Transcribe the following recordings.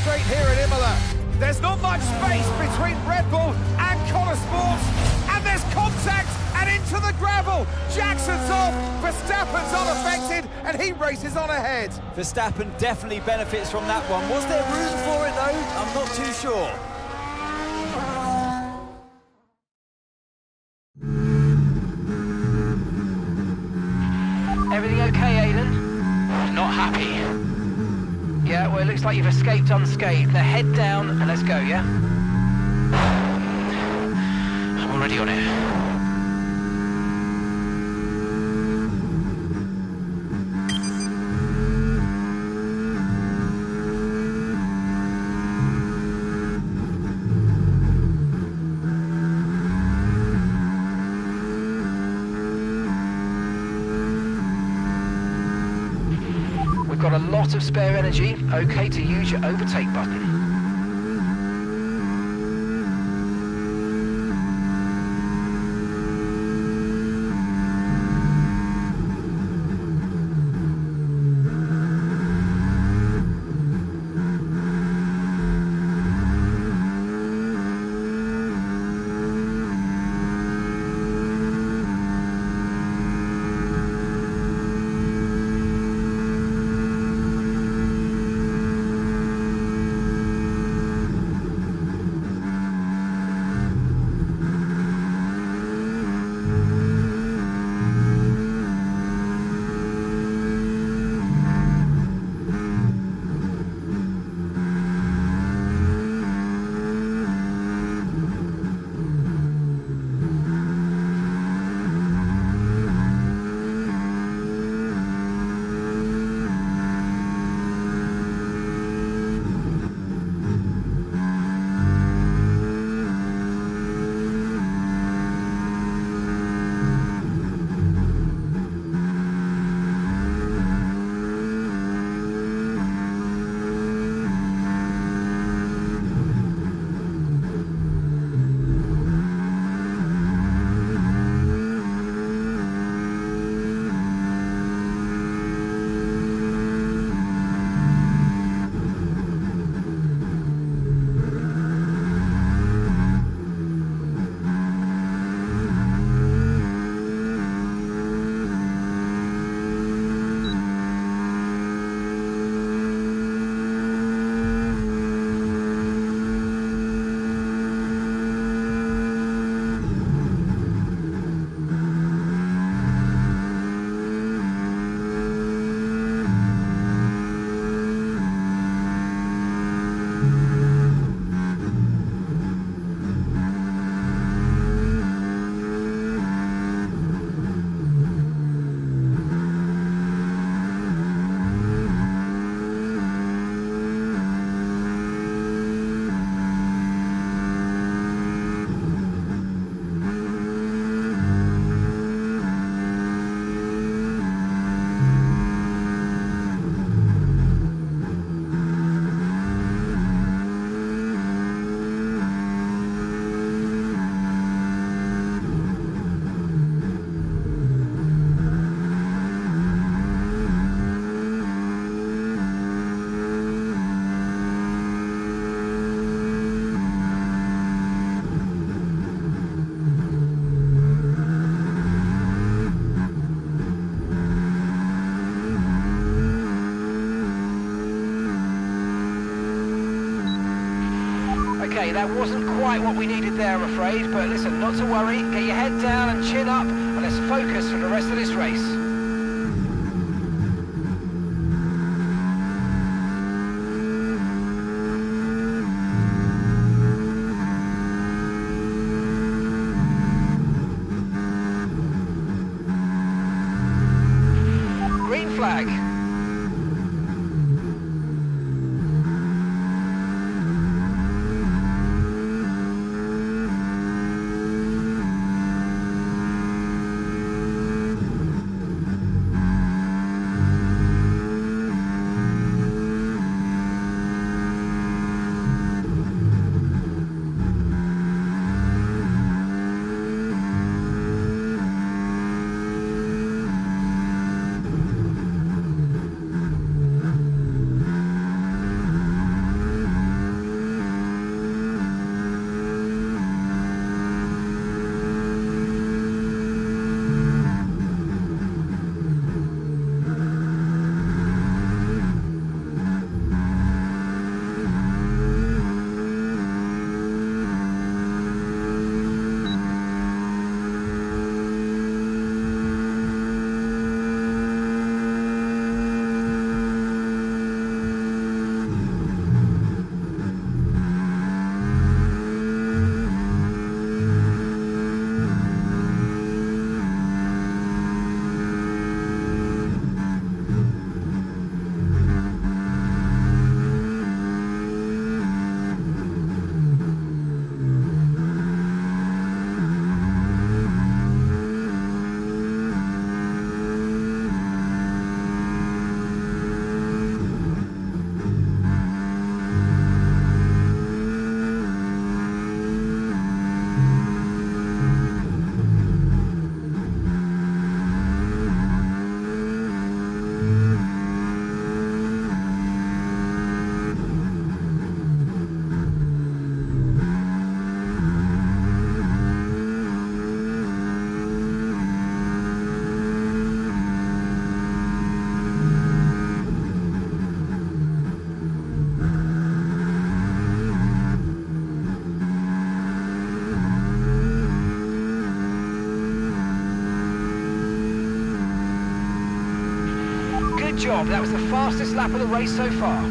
straight here at Imola. There's not much space between Red Bull and Connor Sports, and there's contact and into the gravel. Jackson's off, Verstappen's unaffected, and he races on ahead. Verstappen definitely benefits from that one. Was there room for it though? I'm not too sure. Everything okay, Aiden? Not happy. Yeah, well, it looks like you've escaped unscathed. Now head down and let's go, yeah? I'm already on it. We've got a lot of spare energy. Okay to use your overtake button. Okay, that wasn't quite what we needed there, I'm afraid, but listen, not to worry, get your head down and chin up, and let's focus for the rest of this race. Green flag. Good job. That was the fastest lap of the race so far.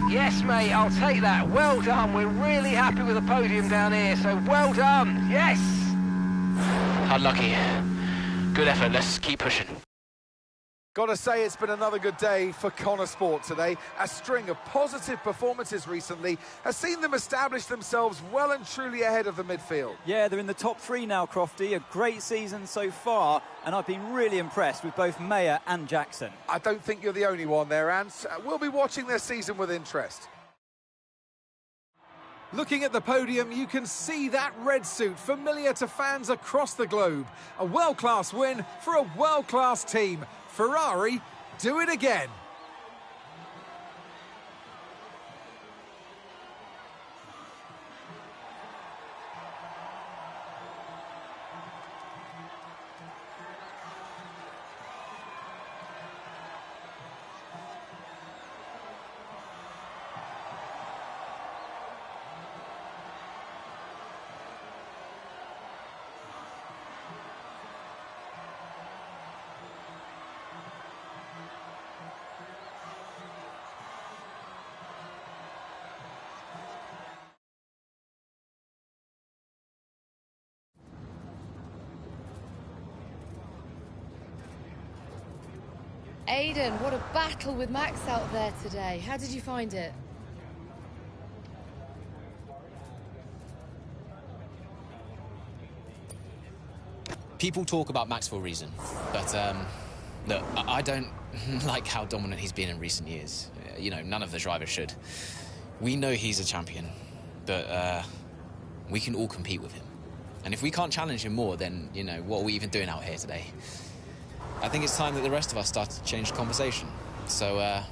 Yes, mate, I'll take that. Well done. We're really happy with the podium down here, so well done. Yes! Unlucky. Good effort, let's keep pushing. Gotta say, it's been another good day for Connor Sport today. A string of positive performances recently has seen them establish themselves well and truly ahead of the midfield. Yeah, they're in the top 3 now, Crofty. A great season so far, and I've been really impressed with both Mayer and Jackson. I don't think you're the only one there, Ants. We'll be watching their season with interest. Looking at the podium, you can see that red suit familiar to fans across the globe. A world-class win for a world-class team. Ferrari, do it again. Aiden, what a battle with Max out there today. How did you find it? People talk about Max for a reason, but look, I don't like how dominant he's been in recent years. You know, none of the drivers should. We know he's a champion, but we can all compete with him. And if we can't challenge him more, then, you know, what are we even doing out here today? I think it's time that the rest of us start to change the conversation. So,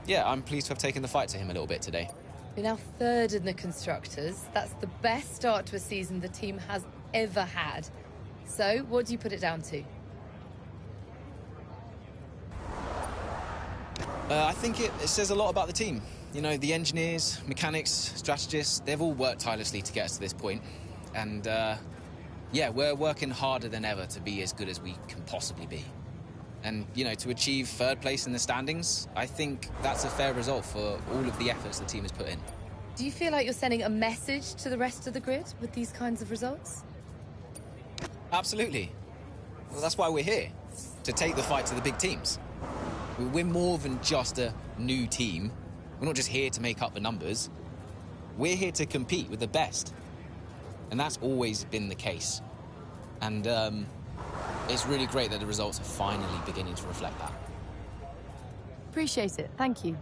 yeah, I'm pleased to have taken the fight to him a little bit today. You're now 3rd in the Constructors. That's the best start to a season the team has ever had. So, what do you put it down to? I think it says a lot about the team. You know, the engineers, mechanics, strategists, they've all worked tirelessly to get us to this point. And, yeah, we're working harder than ever to be as good as we can possibly be. And, you know, to achieve 3rd place in the standings, I think that's a fair result for all of the efforts the team has put in. Do you feel like you're sending a message to the rest of the grid with these kinds of results? Absolutely. Well, that's why we're here, to take the fight to the big teams. We're more than just a new team. We're not just here to make up the numbers. We're here to compete with the best. And that's always been the case. And it's really great that the results are finally beginning to reflect that. Appreciate it. Thank you.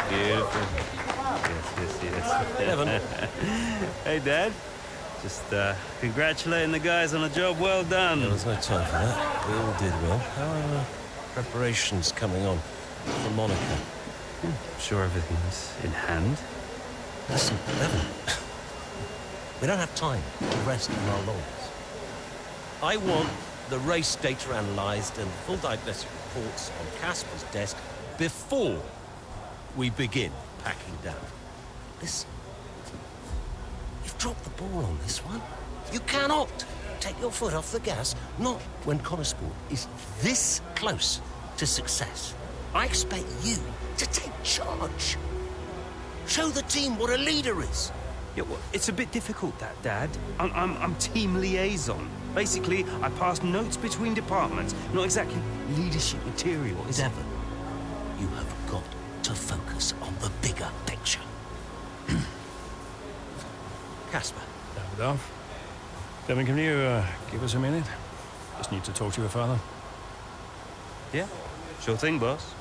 Beautiful. Yes. Evan. Hey, Dad. Just congratulating the guys on a job well done. There was no time for that. We all did well. How are preparations coming on for Monaco? I'm sure everything's in hand. Listen, Evan. We don't have time to rest on our laurels. I want the race data analysed and full diagnostic reports on Casper's desk before we begin packing down. Listen, you've dropped the ball on this one. You cannot take your foot off the gas, not when Connosport is this close to success. I expect you to take charge. Show the team what a leader is. Yeah, well, it's a bit difficult, that, Dad. I'm team liaison. Basically, I pass notes between departments. Not exactly leadership material, is it? Devon, you have got to focus on the bigger picture. Casper. Davidoff. Devon, can you give us a minute? Just need to talk to your father. Yeah, sure thing, boss.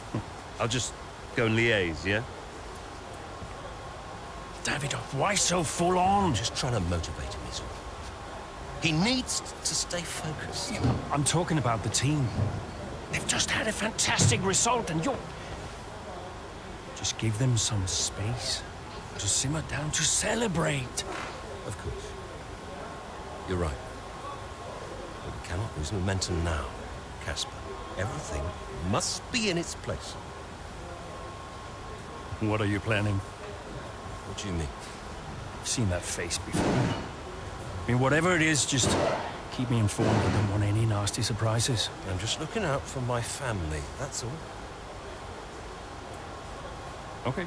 I'll just go and liaise, yeah? Davidoff, why so full on? Just trying to motivate him, is all. He needs to stay focused. I'm talking about the team. They've just had a fantastic result and you're... Just give them some space to simmer down, to celebrate. Of course. You're right. But we cannot lose momentum now, Casper. Everything must be in its place. What are you planning? What do you mean? I've seen that face before. I mean, whatever it is, just keep me informed. I don't want any nasty surprises. I'm just looking out for my family, that's all. Okay.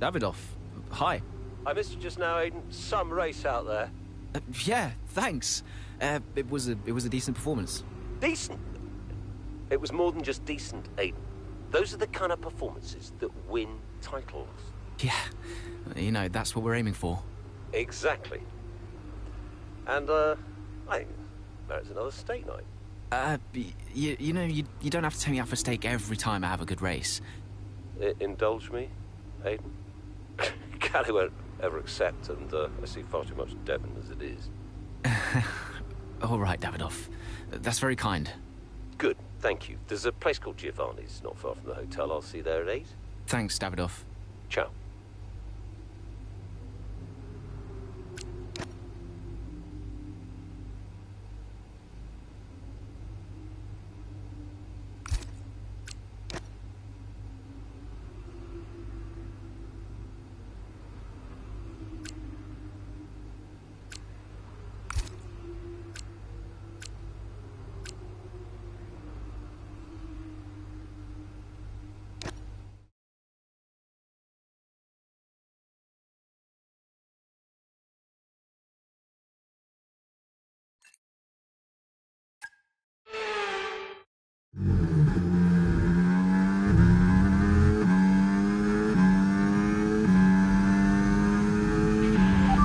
Davidoff, hi. I missed you just now, Aiden. Some race out there. Yeah, thanks. It was a decent performance. Decent? It was more than just decent, Aiden. Those are the kind of performances that win titles. Yeah, you know, that's what we're aiming for. Exactly. And, I think there's another steak night. You know, you don't have to take me out for steak every time I have a good race. Indulge me, Aiden? Callie won't ever accept, and I see far too much Devon as it is. All right, Davidoff. That's very kind. Good, thank you. There's a place called Giovanni's, not far from the hotel. I'll see you there at 8. Thanks, Davidoff. Ciao.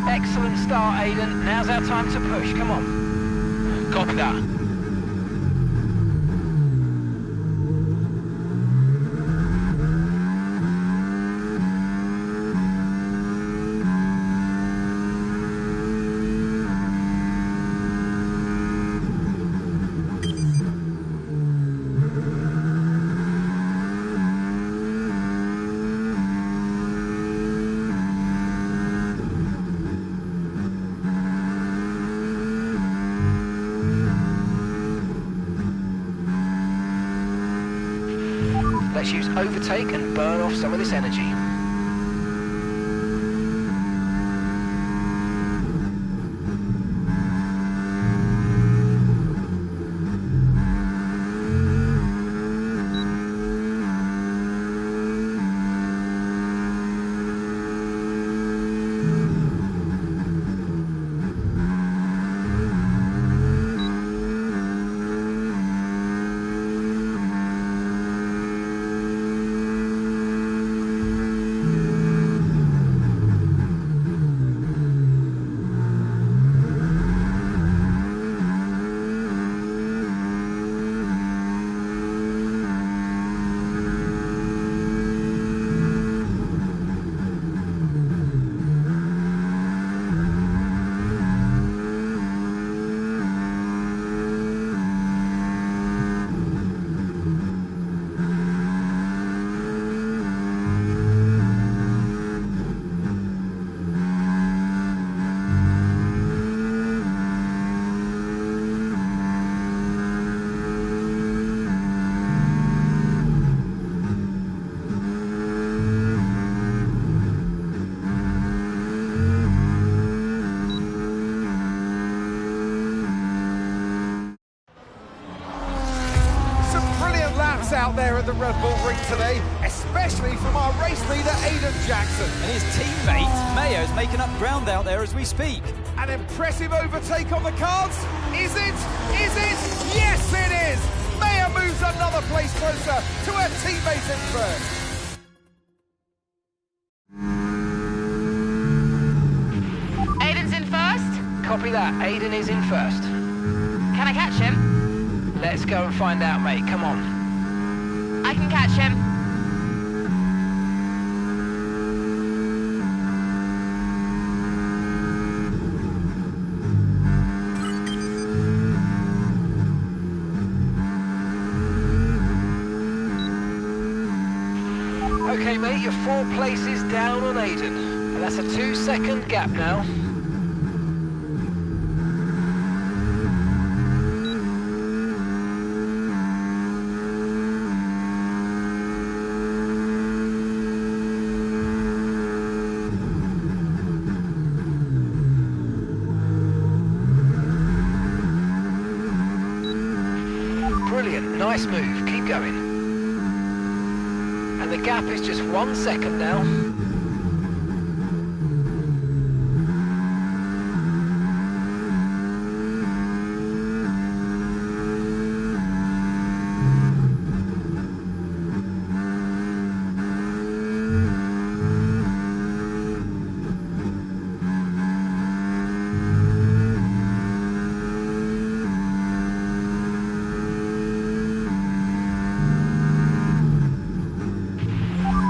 Excellent start, Aiden. Now's our time to push. Come on. Copy that. Let's use overtake and burn off some of this energy. pace out there at the Red Bull Ring today, especially from our race leader, Aiden Jackson. And his teammate, Mayo, is making up ground out there as we speak. An impressive overtake on the cards. Is it? Is it? Yes, it is! Mayo moves another place closer to her teammate in first. Aiden's in first. Copy that. Aiden is in first. Can I catch him? Let's go and find out, mate. Come on. I can catch him. Okay, mate, you're 4 places down on Aiden. And that's a 2-second gap now. Brilliant, nice move, keep going. And the gap is just 1 second now.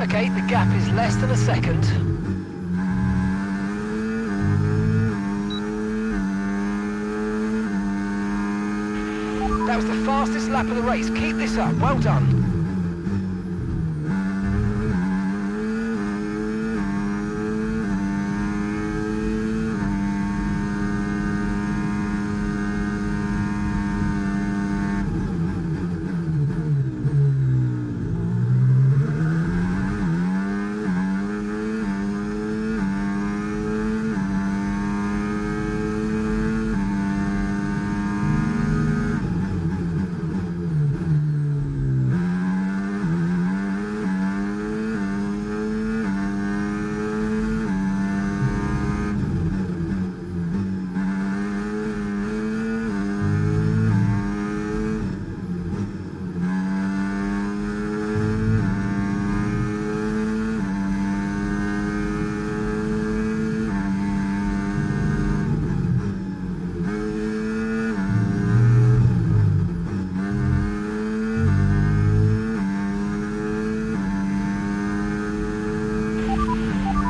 Okay, the gap is less than a second. That was the fastest lap of the race. Keep this up. Well done.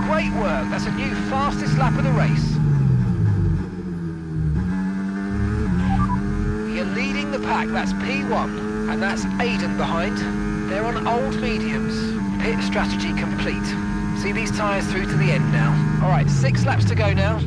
Great work, that's a new fastest lap of the race. You're leading the pack, that's P1, and that's Aiden behind. They're on old mediums. Pit strategy complete. See these tyres through to the end now. All right, 6 laps to go now.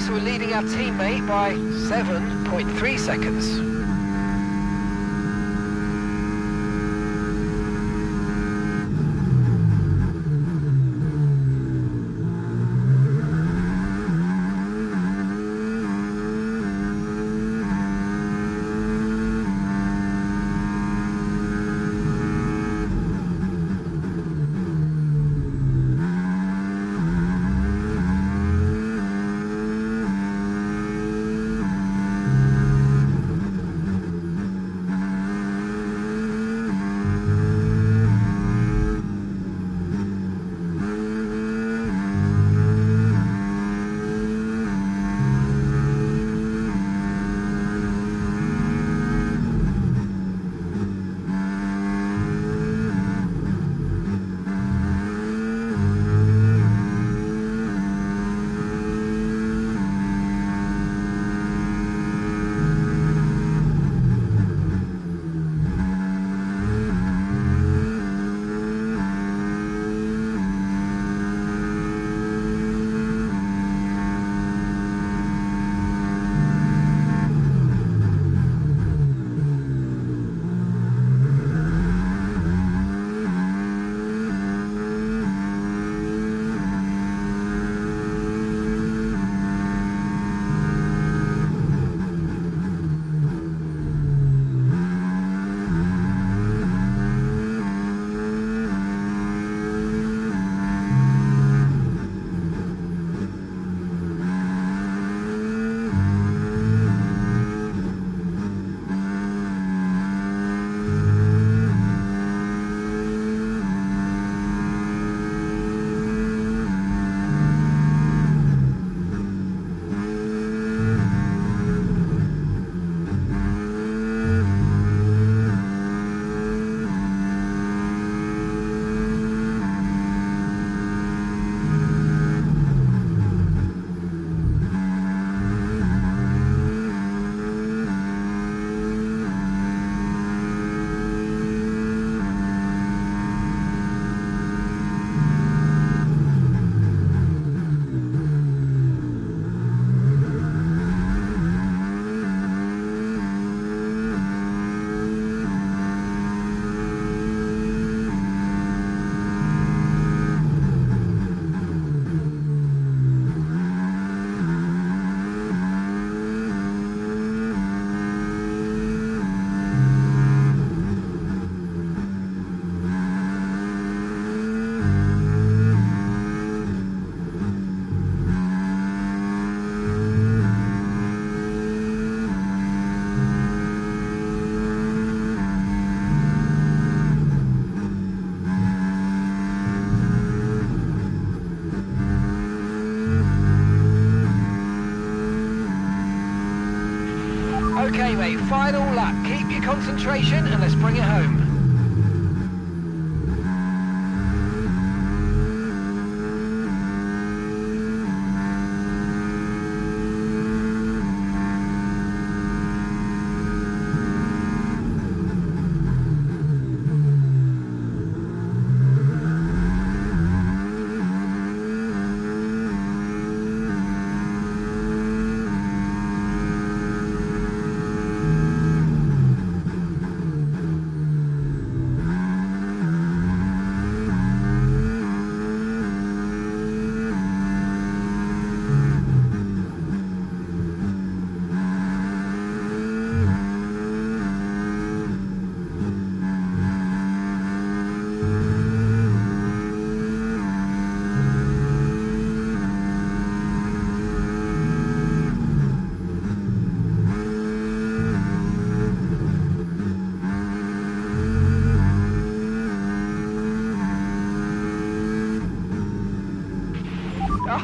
so we're leading our teammate by 7.3 seconds. Okay, mate, final lap. Keep your concentration and let's bring it home.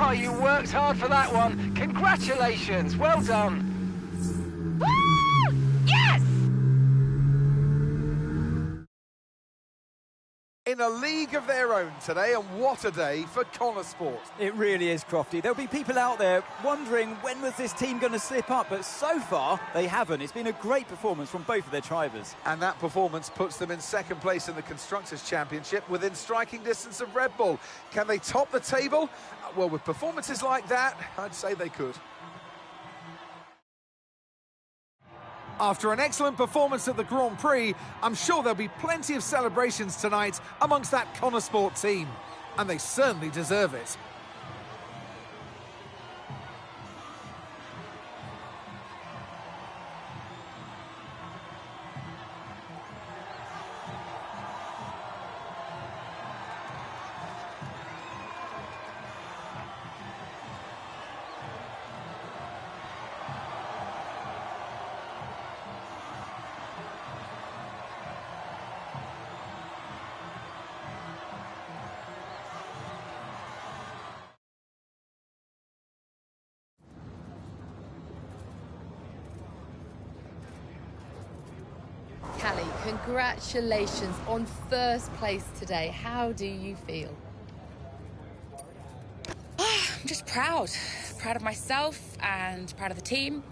Oh, you worked hard for that one. Congratulations. Well done. Woo! Yes! in a league of their own today, and what a day for Connor Sport. It really is, Crofty. There'll be people out there wondering when was this team going to slip up, but so far they haven't. It's been a great performance from both of their drivers. And that performance puts them in second place in the Constructors' Championship within striking distance of Red Bull. Can they top the table? Well, with performances like that, I'd say they could. After an excellent performance at the Grand Prix, I'm sure there'll be plenty of celebrations tonight amongst that Connor Sport team. And they certainly deserve it. Callie, congratulations on first place today. How do you feel? I'm just proud. Proud of myself and proud of the team.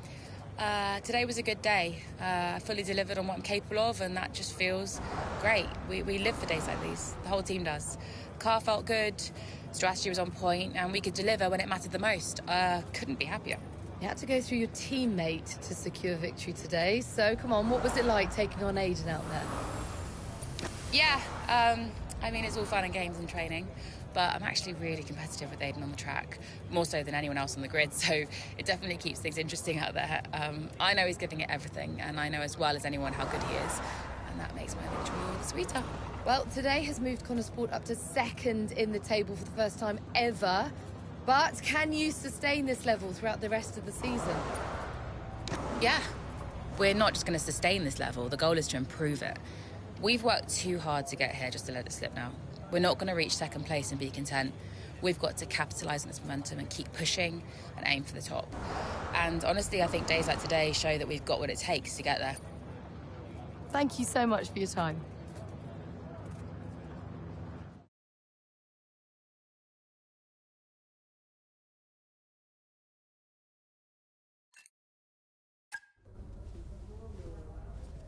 Today was a good day. I fully delivered on what I'm capable of, and that just feels great. We live for days like these. The whole team does. Car felt good, strategy was on point, and we could deliver when it mattered the most. Couldn't be happier. You had to go through your teammate to secure victory today. So, come on, what was it like taking on Aiden out there? Yeah, I mean, it's all fun and games and training, but I'm actually really competitive with Aiden on the track, more so than anyone else on the grid, so it definitely keeps things interesting out there. I know he's giving it everything, and I know as well as anyone how good he is, and that makes my victory all the sweeter. Well, today has moved Connor Sport up to second in the table for the first time ever. But can you sustain this level throughout the rest of the season? Yeah. We're not just going to sustain this level. The goal is to improve it. We've worked too hard to get here just to let it slip now. We're not going to reach second place and be content. We've got to capitalise on this momentum and keep pushing and aim for the top. And honestly, I think days like today show that we've got what it takes to get there. Thank you so much for your time.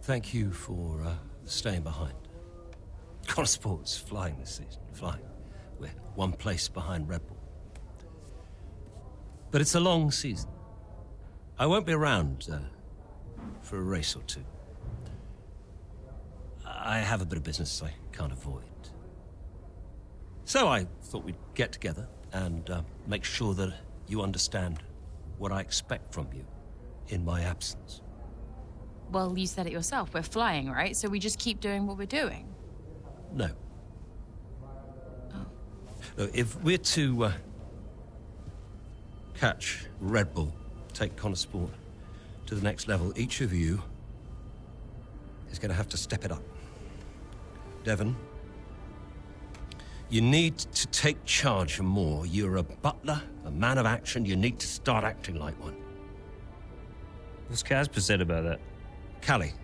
Thank you for staying behind. Connor Sport's flying this season, flying. We're one place behind Red Bull. But it's a long season. I won't be around for a race or two. I have a bit of business I can't avoid. So I thought we'd get together and make sure that you understand what I expect from you in my absence. Well, you said it yourself. We're flying, right? So we just keep doing what we're doing. No. Oh. No, if we're to catch Red Bull, take Connor Sport to the next level, each of you is going to have to step it up. Devon, you need to take charge more. You're a butler, a man of action. You need to start acting like one. What's Casper said about that? Callie,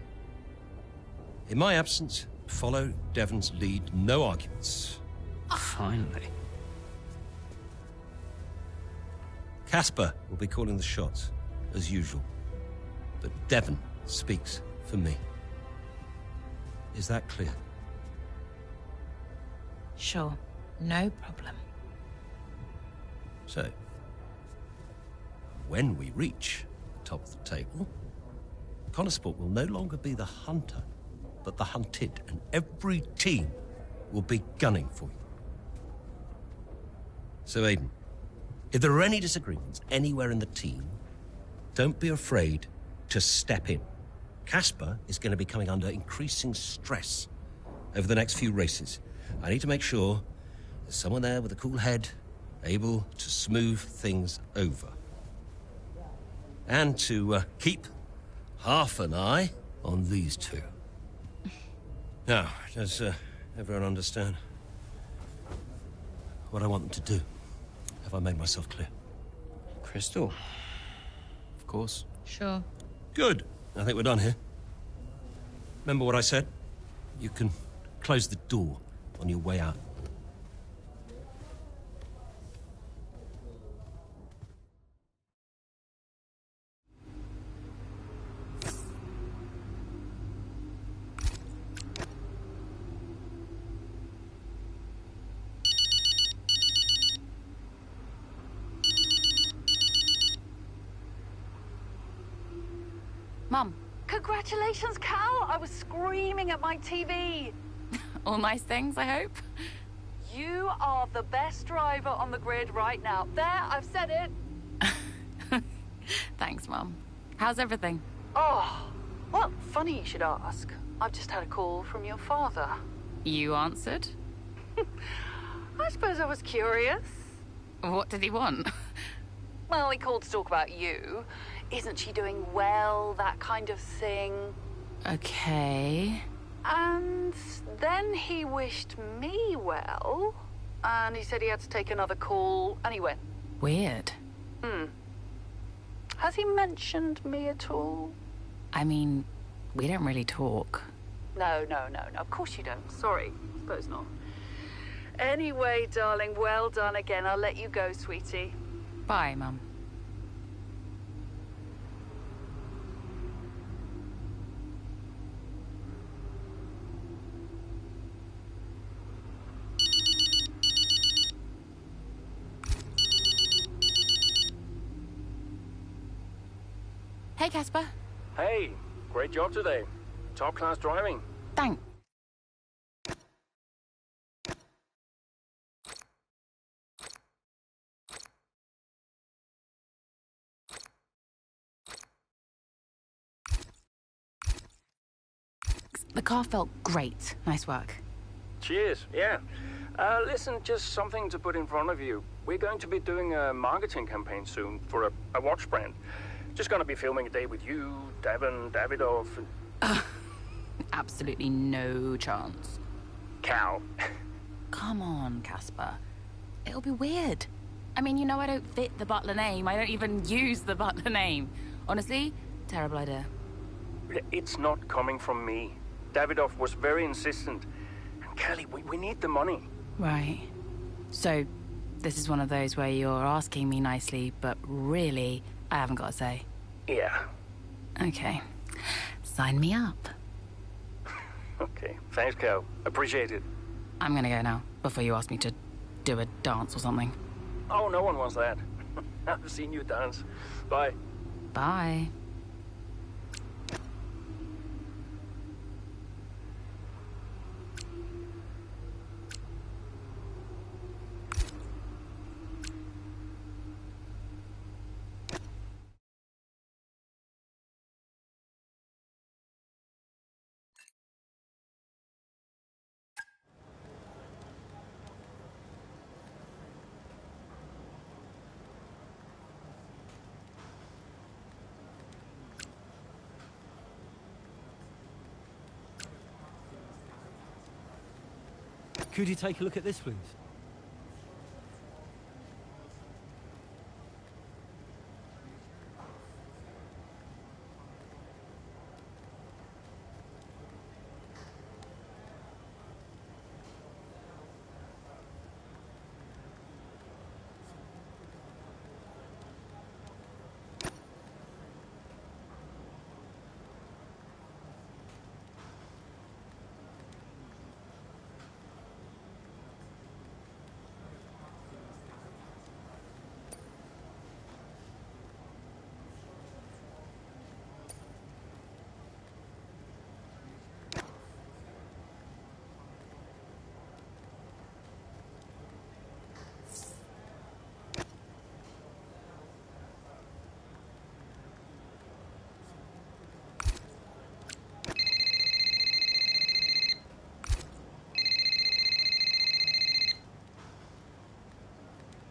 in my absence, follow Devon's lead. No arguments. Finally. Casper will be calling the shots, as usual. But Devon speaks for me. Is that clear? Sure. No problem. So, when we reach the top of the table, Connor Sport will no longer be the hunter, but the hunted, and every team will be gunning for you. So, Aiden, if there are any disagreements anywhere in the team, don't be afraid to step in. Casper is going to be coming under increasing stress over the next few races. I need to make sure there's someone there with a cool head, able to smooth things over. And to keep half an eye on these two. Now, does everyone understand what I want them to do? Have I made myself clear? Crystal? Of course. Sure. Good. I think we're done here. Remember what I said? You can close the door on your way out. Mum. Congratulations, Cal! I was screaming at my TV. All nice things, I hope. You are the best driver on the grid right now. There, I've said it. Thanks, Mum. How's everything? Oh, well, funny you should ask. I've just had a call from your father. You answered? I suppose I was curious. What did he want? Well, he called to talk about you. Isn't she doing well? That kind of thing. Okay. And then he wished me well. And he said he had to take another call. And he went. Weird. Has he mentioned me at all? I mean, we don't really talk. No. Of course you don't. Sorry. Suppose not. Anyway, darling, well done again. I'll let you go, sweetie. Bye, Mum. Hey, Casper. Hey, great job today. Top class driving. Thanks. The car felt great. Nice work. Cheers, yeah. Listen, just something to put in front of you. We're going to be doing a marketing campaign soon for a watch brand. Just gonna be filming a day with you, Devon, Davidoff, and... Absolutely no chance. Cal. Come on, Casper. It'll be weird. I mean, you know I don't fit the Butler name. I don't even use the Butler name. Honestly, terrible idea. It's not coming from me. Davidoff was very insistent. And Kelly, we need the money. Right. So, this is one of those where you're asking me nicely, but really, I haven't got a say. Yeah. Okay. Sign me up. Okay. Thanks, Cal. Appreciate it. I'm gonna go now, before you ask me to do a dance or something. Oh, no one wants that. I've seen you dance. Bye. Bye. Could you take a look at this, please?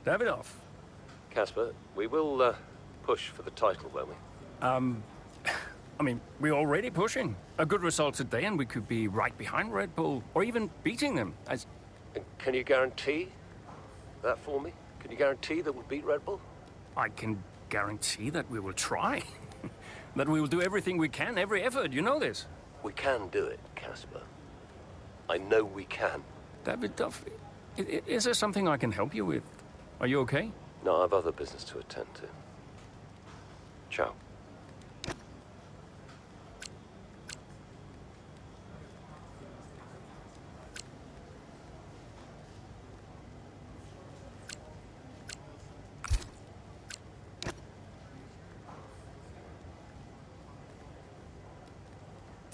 Davidoff. Casper, we will push for the title, won't we? I mean, we're already pushing. A good result today and we could be right behind Red Bull, or even beating them. And can you guarantee that for me? Can you guarantee that we'll beat Red Bull? I can guarantee that we will try. That we will do everything we can, every effort, you know this. We can do it, Casper. I know we can. David Duffy, is there something I can help you with? Are you okay? No, I've other business to attend to. Ciao.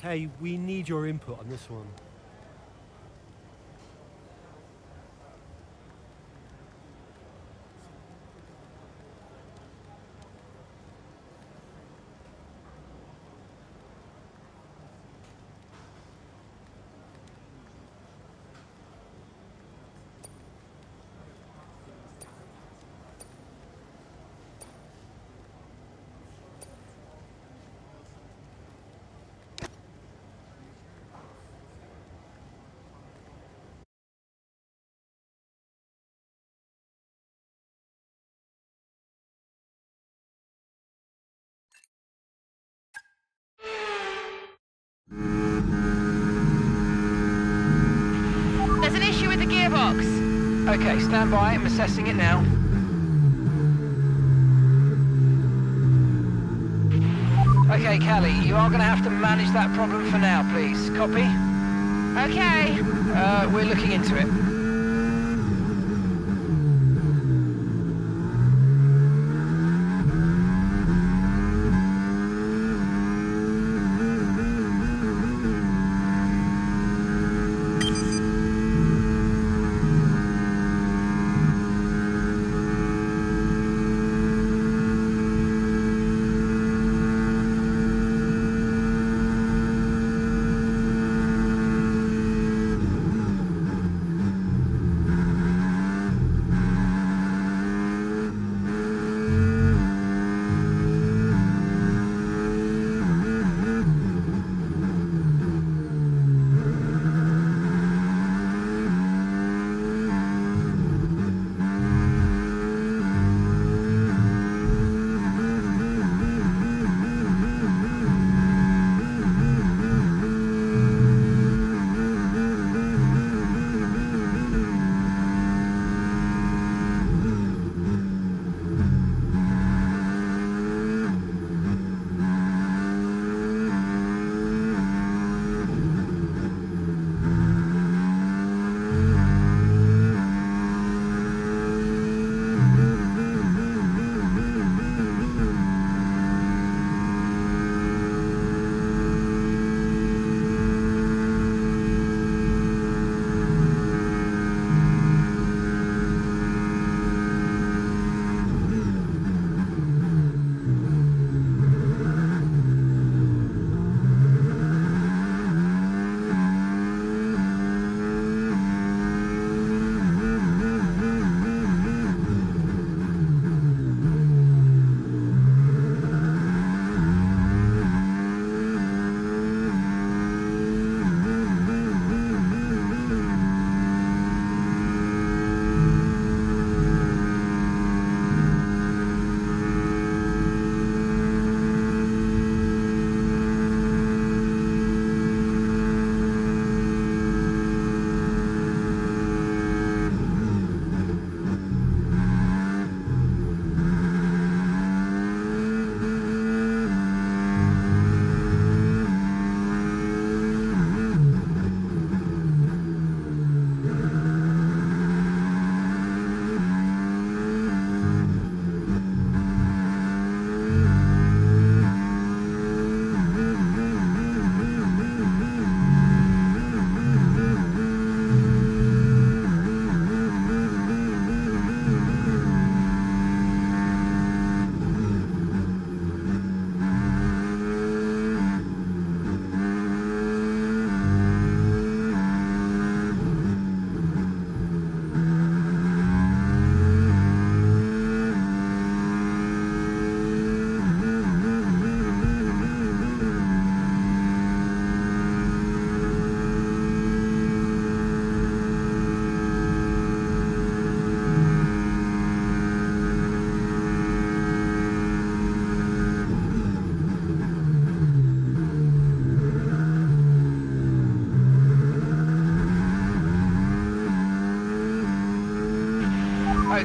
Hey, we need your input on this one. There's an issue with the gearbox. Okay, stand by. I'm assessing it now. Okay, Callie, you are going to have to manage that problem for now, please. Copy? Okay. We're looking into it.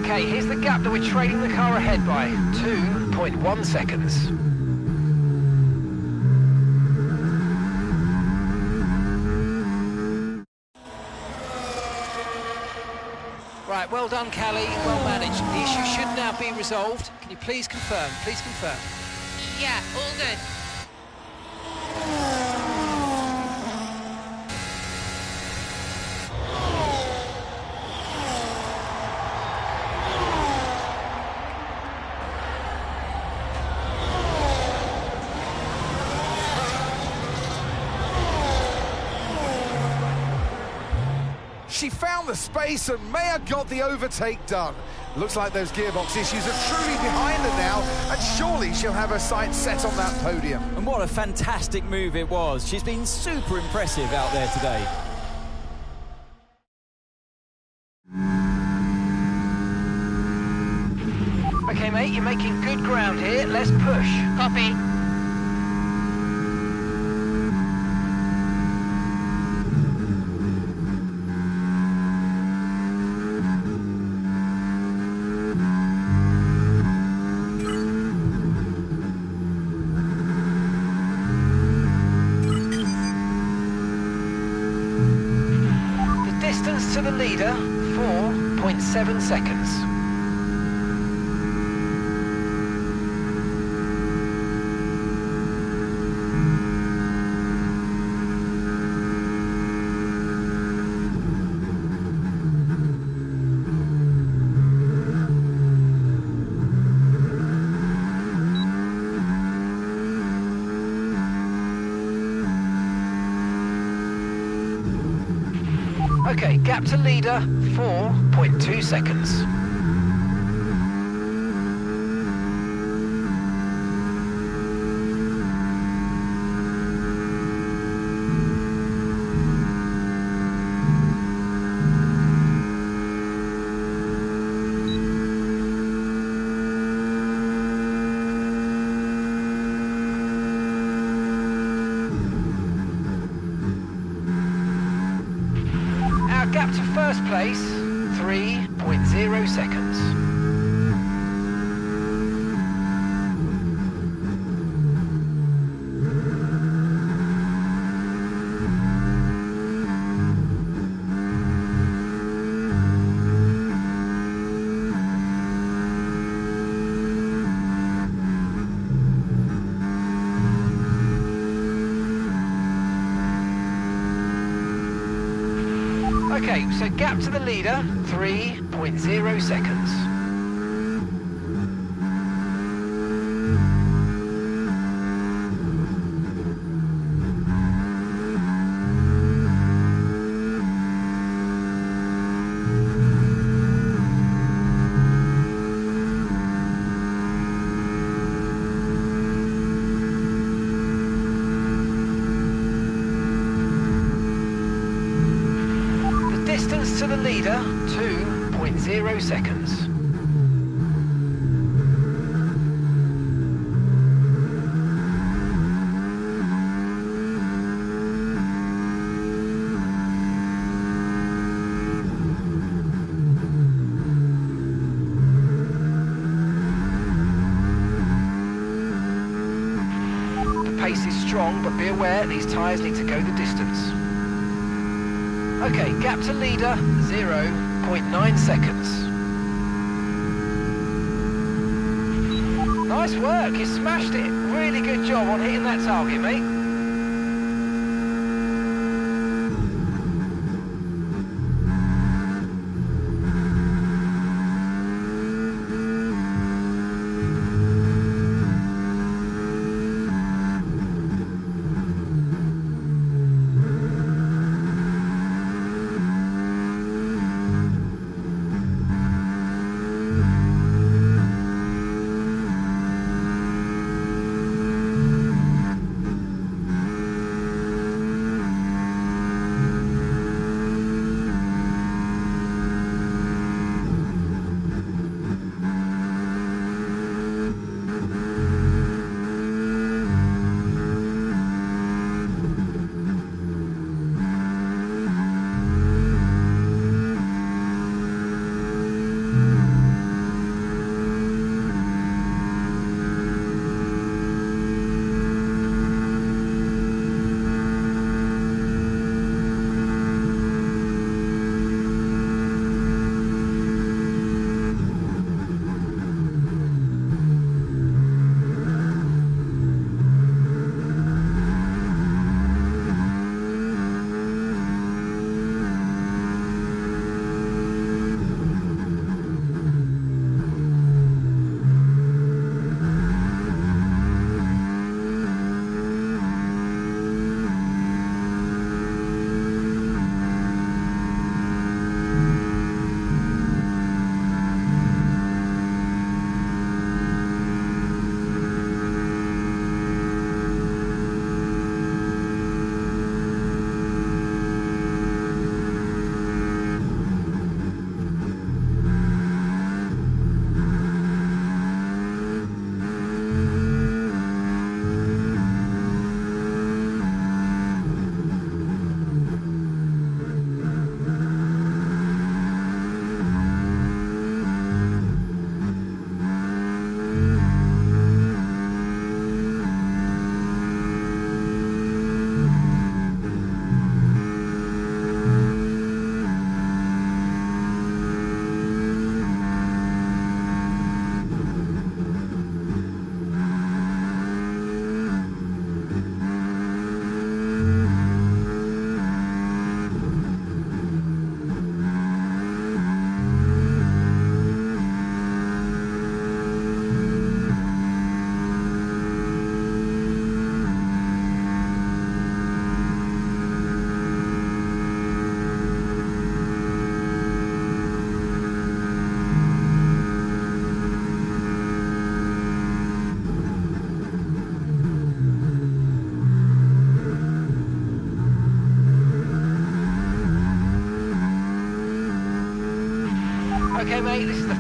Okay, here's the gap that we're trailing the car ahead by. 2.1 seconds. Right, well done, Callie. Well managed. The issue should now be resolved. Can you please confirm? Please confirm. Yeah, all good. She found the space and Meyer got the overtake done. Looks like those gearbox issues are truly behind her now, and surely she'll have her sights set on that podium. And what a fantastic move it was. She's been super impressive out there today. Okay, mate, you're making good ground here. Let's push. Copy. Distance to the leader, 4.7 seconds. Okay, gap to leader, 4.2 seconds. Gap to first place, 3.0 seconds. Okay, so gap to the leader, 3.0 seconds. Distance to the leader, 2.0 seconds. The pace is strong, but be aware these tyres need to go the distance. Okay, gap to leader, 0.9 seconds. Nice work, you smashed it. Really good job on hitting that target, mate.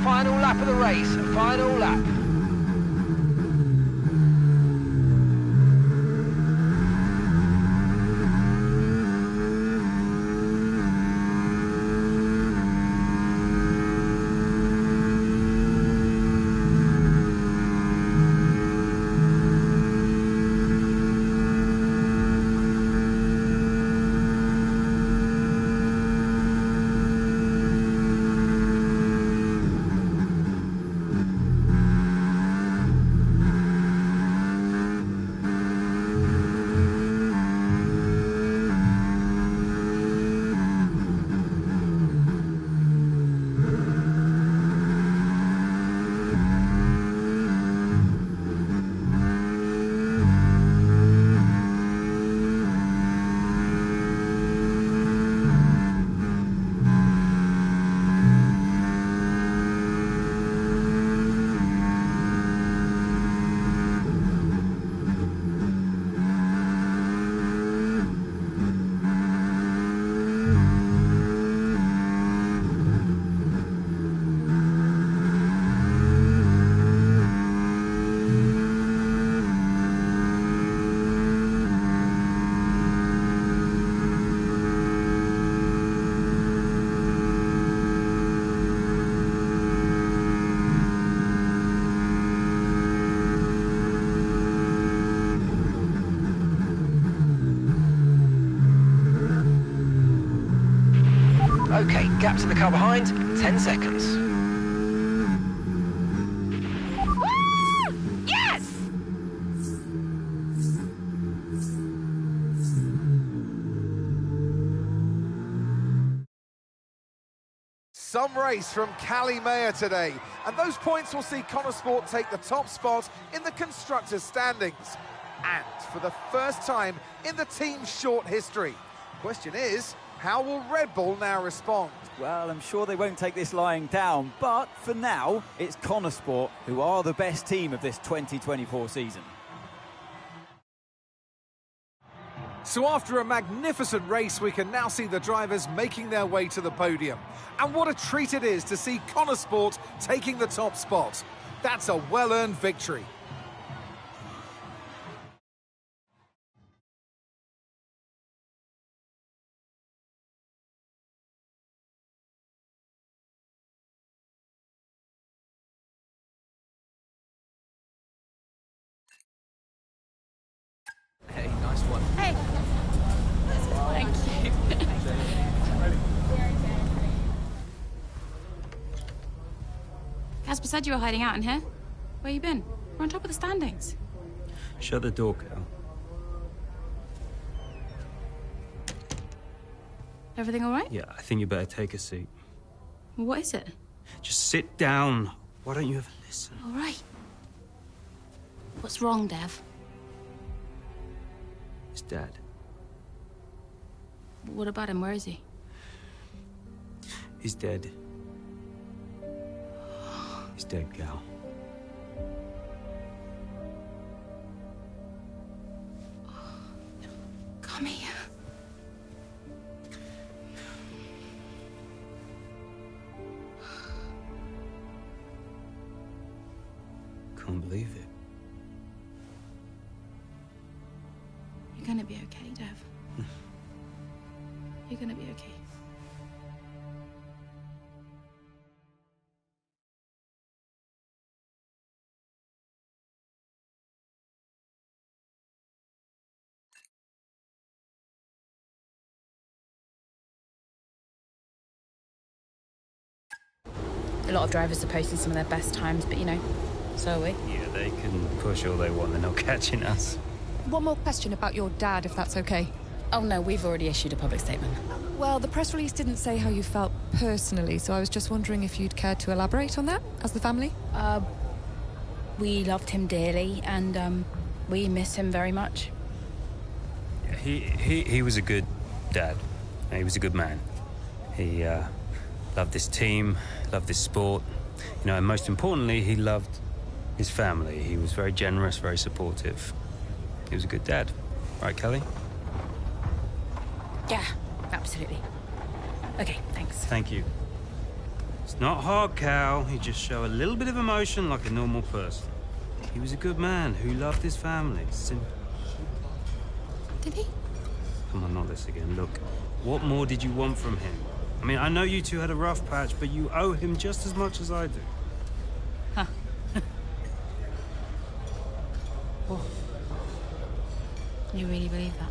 final lap of the race. Final lap. Okay, gap to the car behind, 10 seconds. Woo! Yes! Some race from Cali Mayer today, and those points will see Conesport take the top spot in the Constructors' standings. And for the first time in the team's short history. Question is, how will Red Bull now respond? Well, I'm sure they won't take this lying down, but for now, it's Conesport who are the best team of this 2024 season. So after a magnificent race, we can now see the drivers making their way to the podium. And what a treat it is to see Conesport taking the top spot. That's a well-earned victory. Hey, nice one. Hey. Thank you. Casper said you were hiding out in here. Where you been? We're on top of the standings. Shut the door, Cal. Everything all right? Yeah, I think you better take a seat. What is it? Just sit down. Why don't you ever listen? All right. What's wrong, Dev? His dad. What about him? Where is he? He's dead. He's dead, Cal. Come here. Can't believe it. You're gonna be okay, Dev. You're gonna be okay. A lot of drivers are posting some of their best times, but you know, so are we. Yeah, they can push all they want, they're not catching us. One more question about your dad, if that's okay. Oh no, we've already issued a public statement. Well, the press release didn't say how you felt personally, so I was just wondering if you'd care to elaborate on that, as the family? We loved him dearly, and we miss him very much. Yeah, he was a good dad. He was a good man. He loved this team, loved this sport. You know, and most importantly, he loved his family. He was very generous, very supportive. He was a good dad. Right, Kelly? Yeah, absolutely. Okay, thanks. Thank you. It's not hard, Cal. You just show a little bit of emotion like a normal person. He was a good man who loved his family. Simple. Did he? Come on, not this again. Look, what more did you want from him? I mean, I know you two had a rough patch, but you owe him just as much as I do. Huh. You really believe that?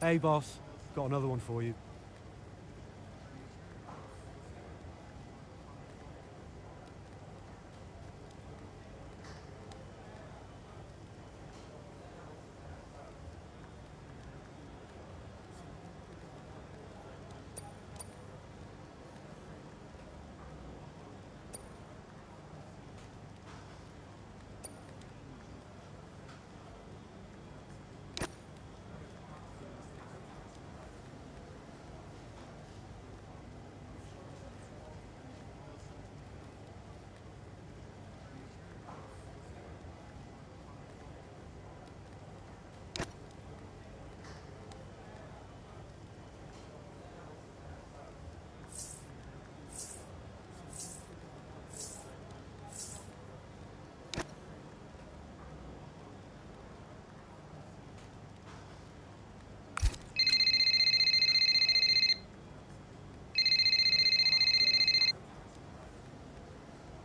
Hey, boss. Got another one for you.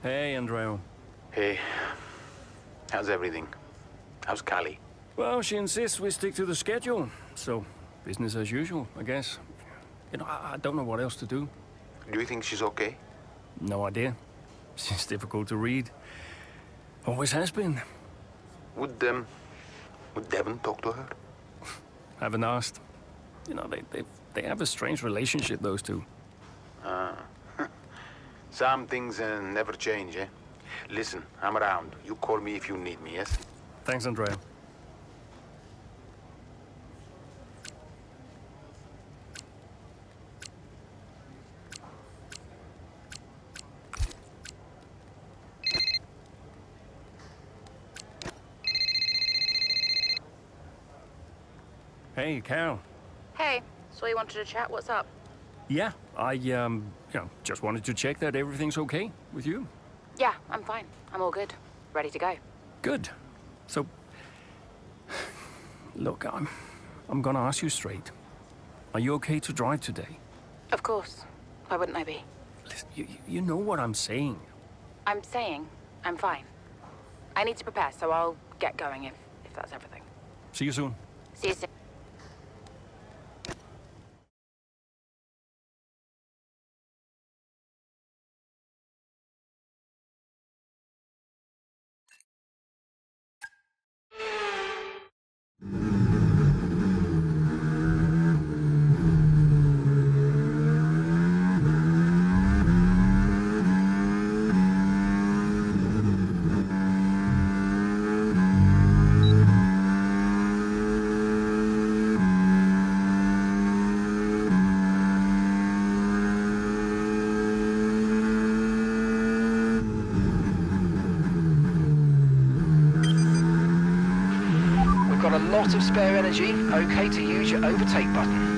Hey, Andreo. Hey. How's everything? How's Callie? Well, she insists we stick to the schedule. So, business as usual, I guess. You know, I don't know what else to do. Do you think she's okay? No idea. She's difficult to read. Always has been. Would Devon talk to her? Haven't asked. You know, they have a strange relationship, those two. Some things never change, eh? Listen, I'm around. You call me if you need me, yes? Thanks, Andrea. Hey, Cal. Hey, so you wanted to chat? What's up? Yeah, I, you know, just wanted to check that everything's okay with you. Yeah, I'm fine. I'm all good. Ready to go. Good. So, look, I'm gonna ask you straight. Are you okay to drive today? Of course. Why wouldn't I be? Listen, you know what I'm saying. I'm saying I'm fine. I need to prepare, so I'll get going if that's everything. See you soon. See you soon. Got a lot of spare energy, okay to use your overtake button.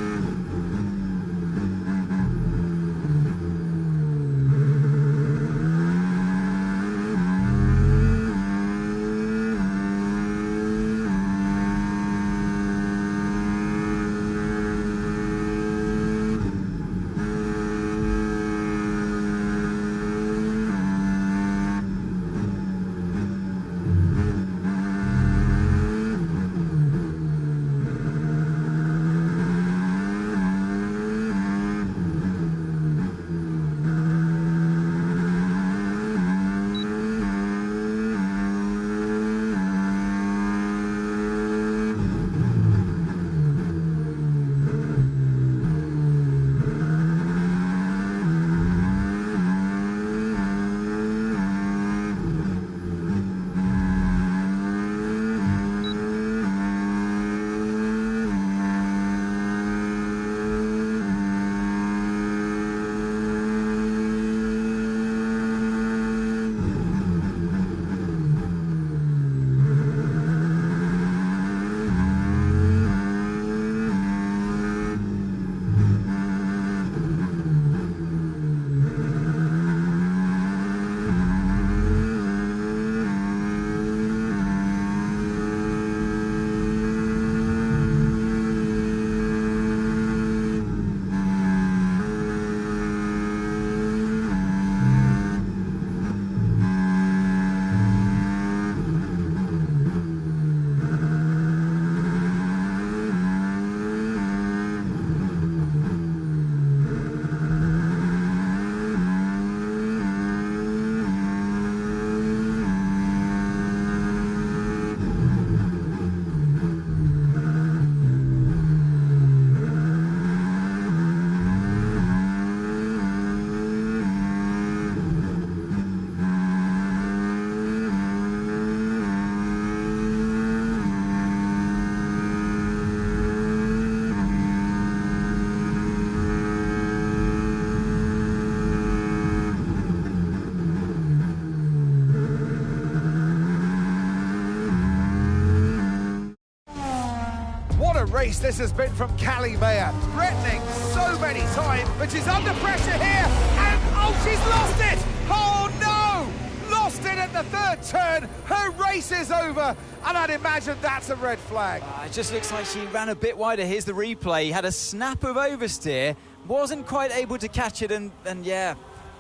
race this has been from Callie Mayer. Threatening so many times, but she's under pressure here, and oh, she's lost it! Oh no! Lost it at the third turn. Her race is over, and I'd imagine that's a red flag. It just looks like she ran a bit wider. Here's the replay. Had a snap of oversteer, wasn't quite able to catch it, and yeah,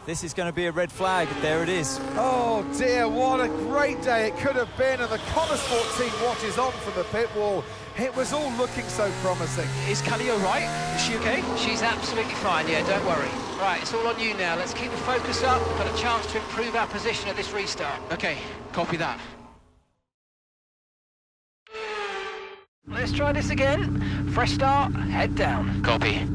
this is going to be a red flag. There it is. Oh dear, what a great day it could have been, and the Connosport team watches on from the pit wall. It was all looking so promising. Is Callie all right? Is she okay? She's absolutely fine, yeah, don't worry. Right, it's all on you now. Let's keep the focus up. We've got a chance to improve our position at this restart. Okay, copy that. Let's try this again. Fresh start, head down. Copy.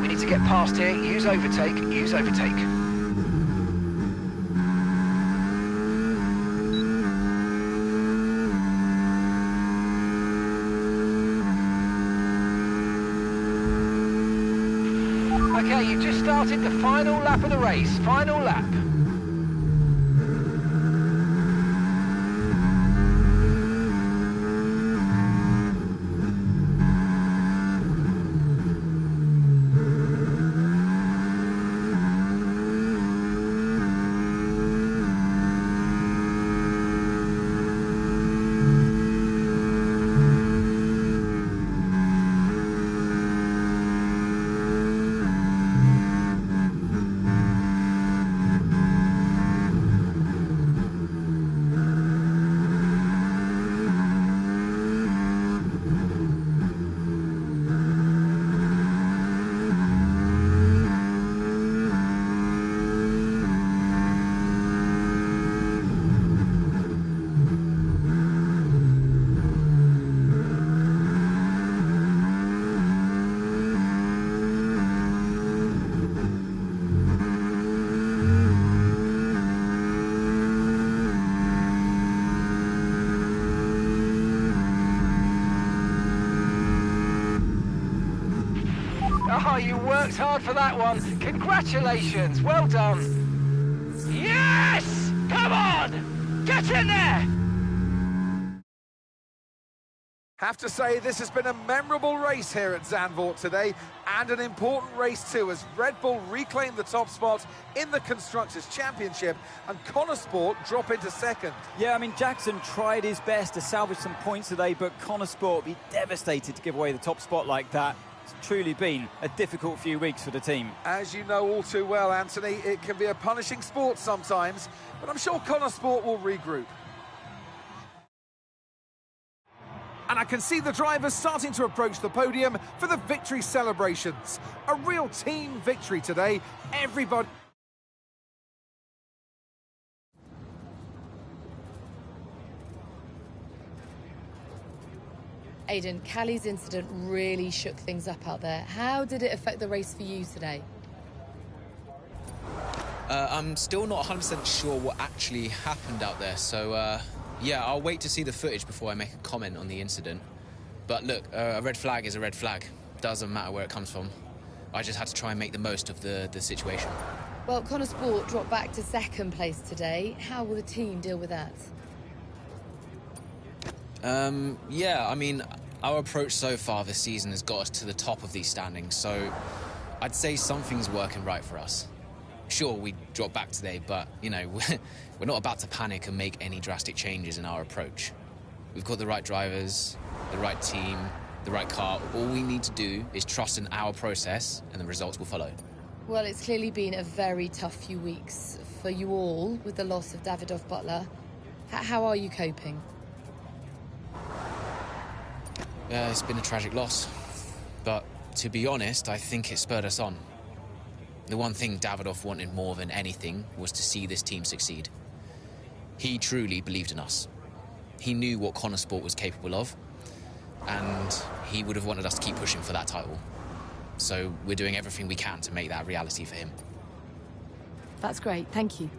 we need to get past here. Use overtake, use overtake. Okay, you've just started the final lap of the race. Final lap. Oh, you worked hard for that one. Congratulations. Well done. Yes! Come on! Get in there! Have to say, this has been a memorable race here at Zandvoort today, and an important race too, as Red Bull reclaimed the top spot in the Constructors' Championship, and Connor Sport drop into second. Yeah, I mean, Jackson tried his best to salvage some points today, but Connor Sport would be devastated to give away the top spot like that. It's truly been a difficult few weeks for the team. As you know all too well, Anthony, it can be a punishing sport sometimes, but I'm sure Connor Sport will regroup. And I can see the drivers starting to approach the podium for the victory celebrations. A real team victory today. Everybody... Aidan, Callie's incident really shook things up out there. How did it affect the race for you today? I'm still not 100% sure what actually happened out there, so yeah, I'll wait to see the footage before I make a comment on the incident. But look, a red flag is a red flag. Doesn't matter where it comes from. I just had to try and make the most of the situation. Well, Connor Sport dropped back to second place today. How will the team deal with that? Yeah, I mean, our approach so far this season has got us to the top of these standings, so I'd say something's working right for us. Sure, we dropped back today, but, you know, we're not about to panic and make any drastic changes in our approach. We've got the right drivers, the right team, the right car. All we need to do is trust in our process, and the results will follow. Well, it's clearly been a very tough few weeks for you all with the loss of Davidoff Butler. How are you coping? It's been a tragic loss, but to be honest, I think it spurred us on. The one thing Davidoff wanted more than anything was to see this team succeed. He truly believed in us. He knew what Connor Sport was capable of, and he would have wanted us to keep pushing for that title. So we're doing everything we can to make that a reality for him. That's great, thank you.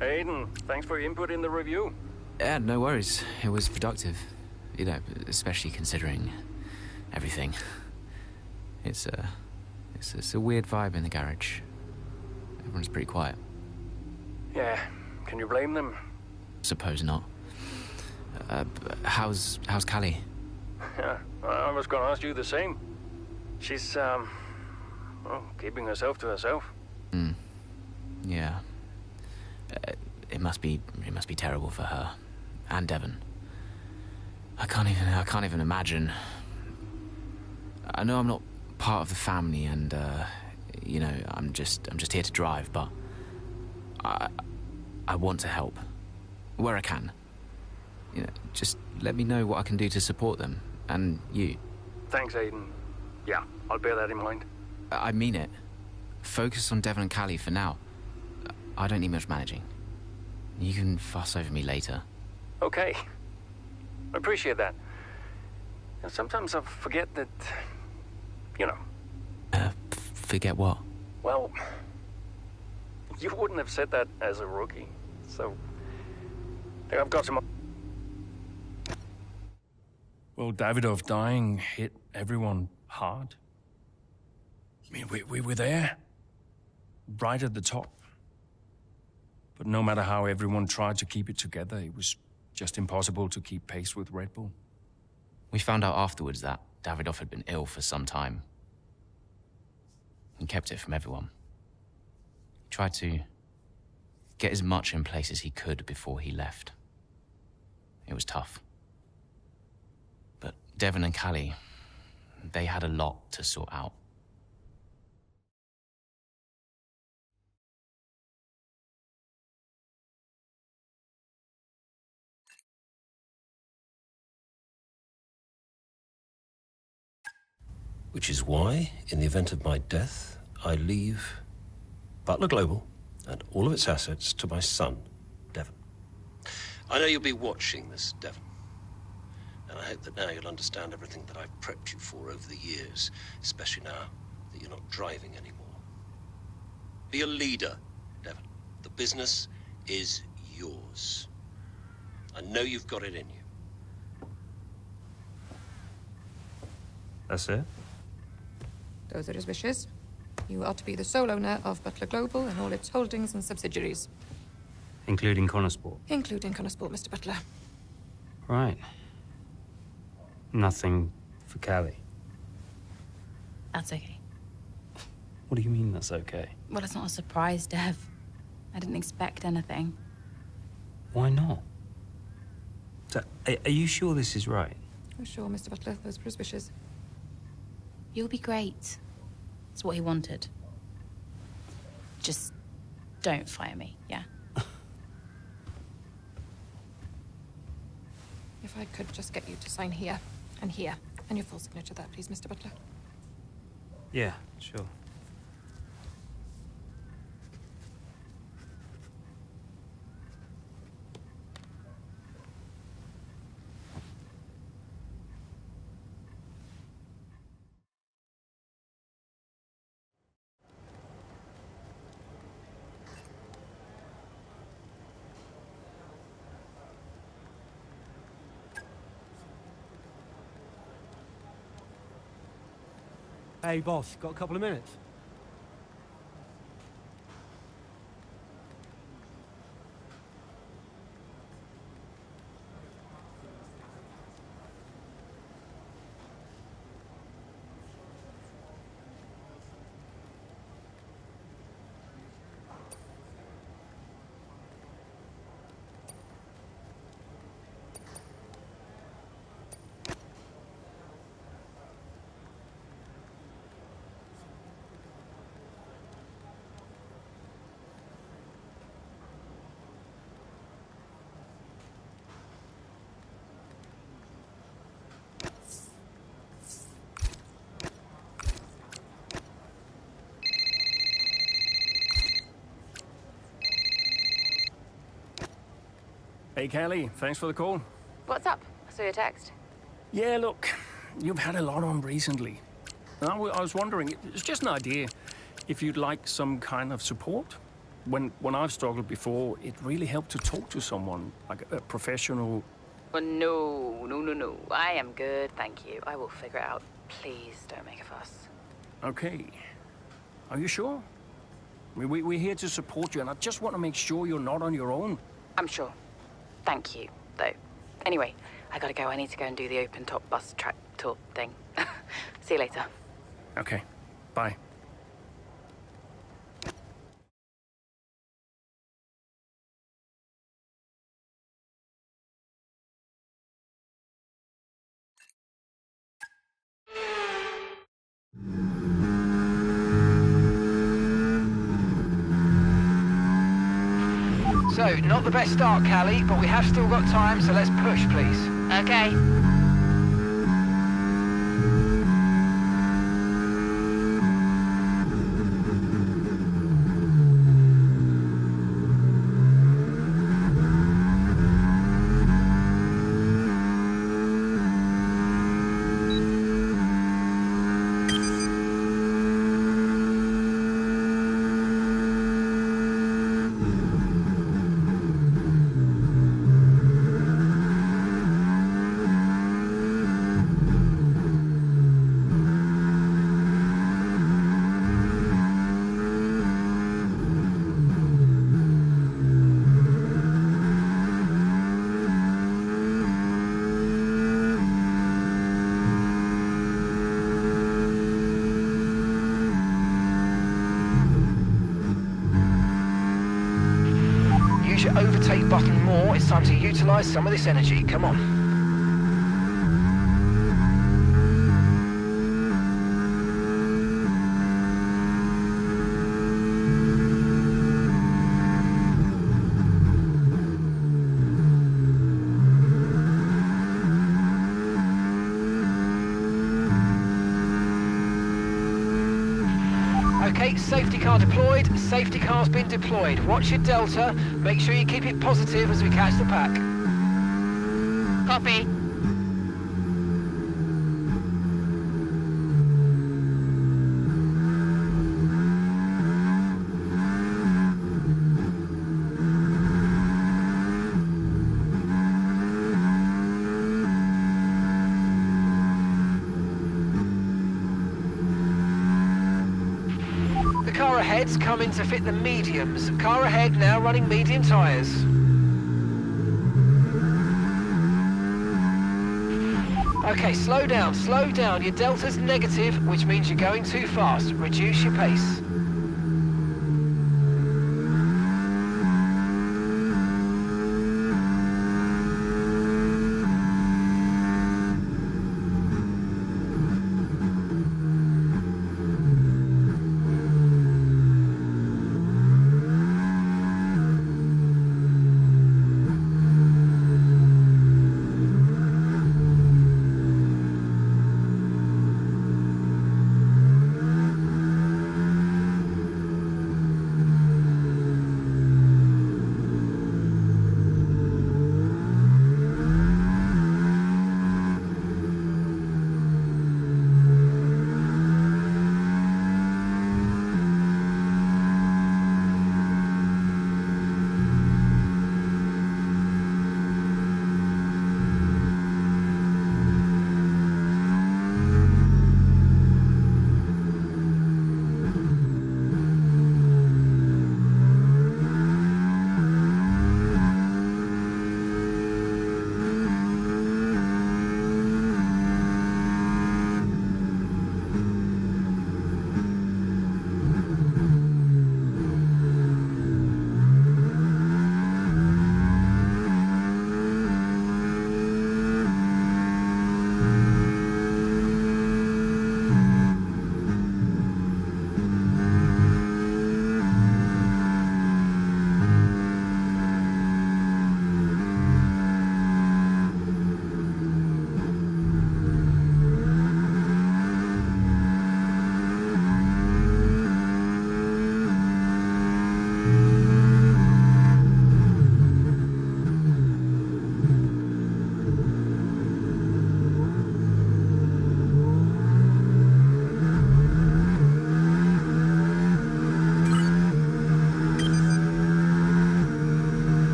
Aidan, thanks for your input in the review. Yeah, no worries. It was productive. You know, especially considering everything. It's a weird vibe in the garage. Everyone's pretty quiet. Yeah, can you blame them? Suppose not. How's Callie? Yeah, I was going to ask you the same. She's, well, keeping herself to herself. Yeah. It must be terrible for her and Devon. I can't even imagine. I know I'm not part of the family, and You know, I'm just here to drive, but I want to help where I can. You know, just let me know what I can do to support them and you. Thanks, Aiden. Yeah, I'll bear that in mind. I mean it. Focus on Devon and Callie for now. I don't need much managing. You can fuss over me later. Okay. I appreciate that. And sometimes I forget that, you know. Forget what? Well, you wouldn't have said that as a rookie, so I've got some. Well, Davidoff dying hit everyone hard. I mean, we were there, right at the top. But no matter how everyone tried to keep it together, it was just impossible to keep pace with Red Bull. We found out afterwards that Davidoff had been ill for some time. He kept it from everyone. He tried to get as much in place as he could before he left. It was tough. But Devon and Callie, they had a lot to sort out. Which is why, in the event of my death, I leave Butler Global and all of its assets to my son, Devon. I know you'll be watching this, Devon. And I hope that now you'll understand everything that I've prepped you for over the years, especially now that you're not driving anymore. Be a leader, Devon. The business is yours. I know you've got it in you. That's it? Those are his wishes. You are to be the sole owner of Butler Global and all its holdings and subsidiaries. Including Connorsport? Including Connorsport, Mr. Butler. Right. Nothing for Callie. That's okay. What do you mean that's okay? Well, it's not a surprise, Dev. I didn't expect anything. Why not? So, are you sure this is right? Oh, sure, Mr. Butler. Those were his wishes. You'll be great. That's what he wanted. Just don't fire me, yeah? If I could just get you to sign here, and your full signature there, please, Mr. Butler. Yeah, sure. Hey, boss, got a couple of minutes? Hey, Callie, thanks for the call. What's up? I saw your text. Yeah, look, you've had a lot on recently. I was wondering, it's just an idea, if you'd like some kind of support. When I've struggled before, it really helped to talk to someone, like a professional. Well, no. I am good, thank you. I will figure it out. Please don't make a fuss. Okay. Are you sure? I mean, we're here to support you, and I just want to make sure you're not on your own. I'm sure. Thank you, though. Anyway, I gotta go. I need to go and do the open-top bus track tour thing. See you later. Okay. Bye. So, not the best start, Callie, but we have still got time, so let's push, please. Okay. Use your overtake button more. It's time to utilise some of this energy. Come on. Okay, safety car deployed. Safety car's been deployed. Watch your delta. Make sure you keep it positive as we catch the pack. Copy. Car ahead's coming to fit the mediums. Car ahead now running medium tyres. Okay, slow down, slow down. Your delta's negative, which means you're going too fast. Reduce your pace.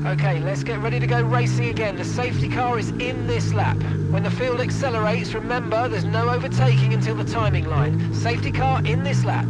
Okay, let's get ready to go racing again. The safety car is in this lap. When the field accelerates, remember there's no overtaking until the timing line. Safety car in this lap.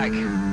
back.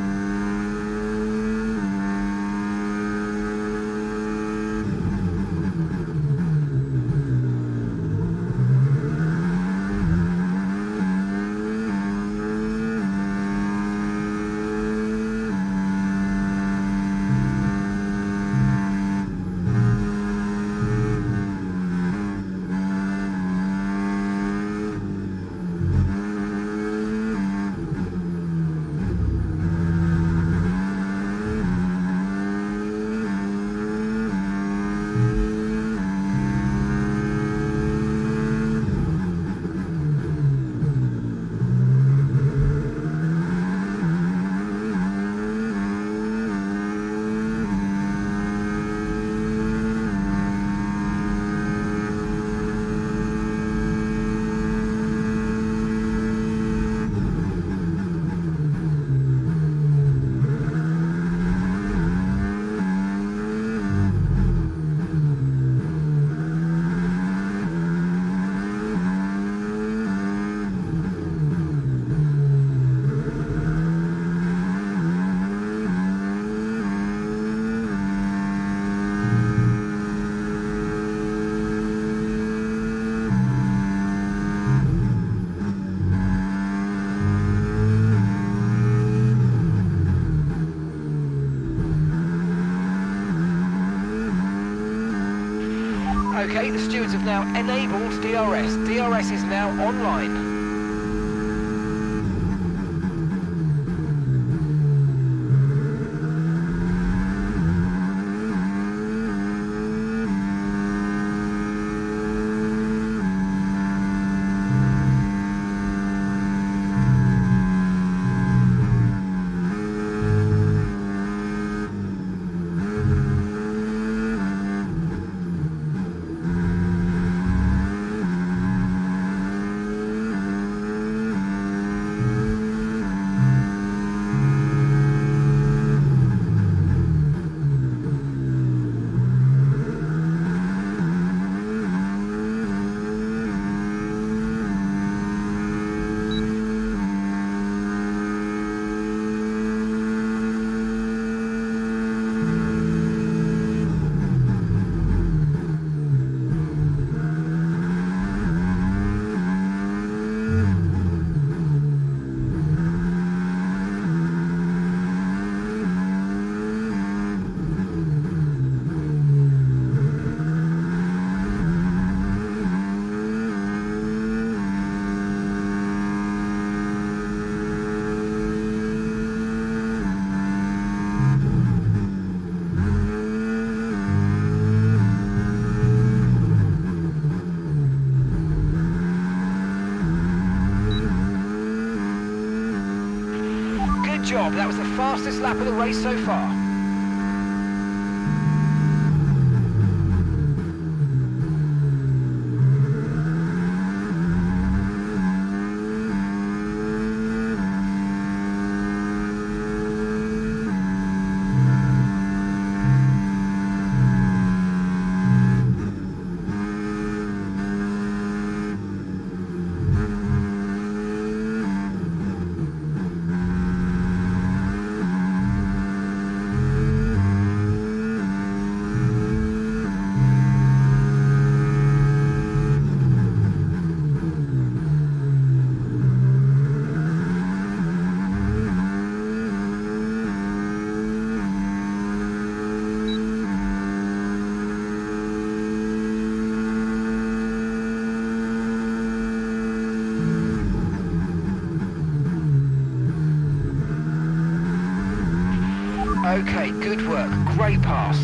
Okay, the stewards have now enabled DRS. DRS is now online. Job. That was the fastest lap of the race so far. Okay, good work. Great pass.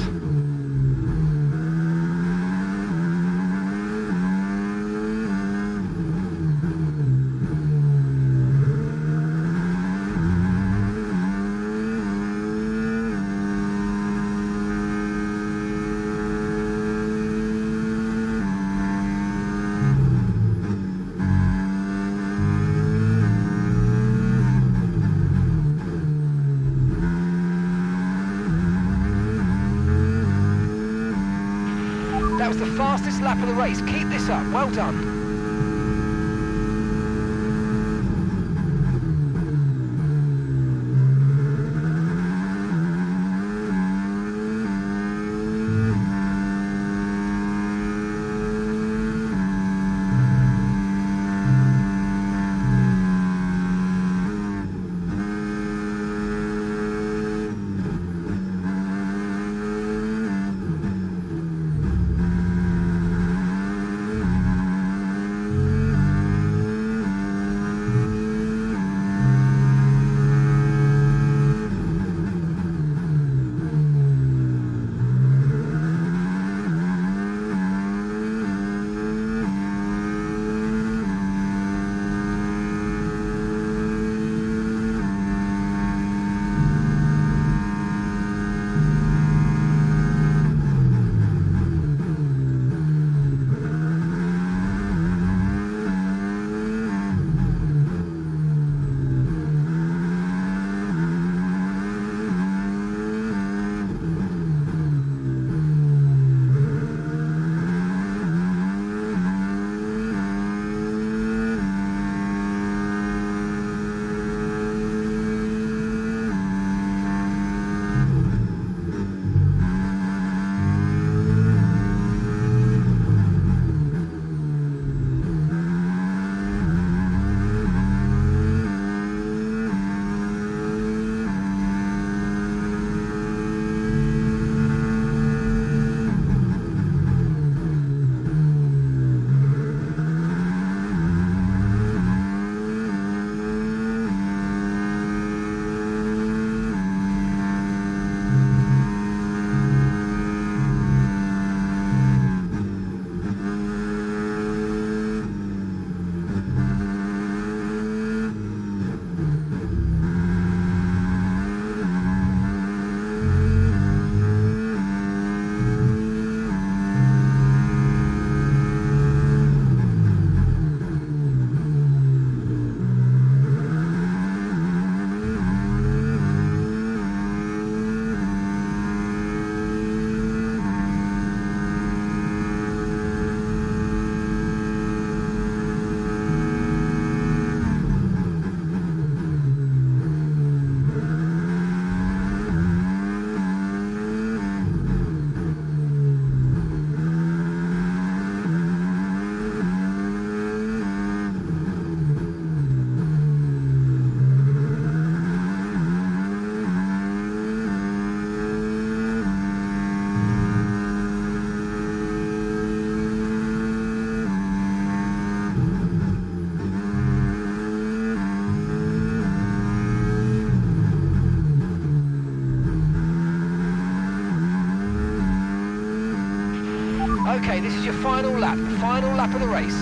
That was the fastest lap of the race. Keep this up. Well done. this is your final lap of the race.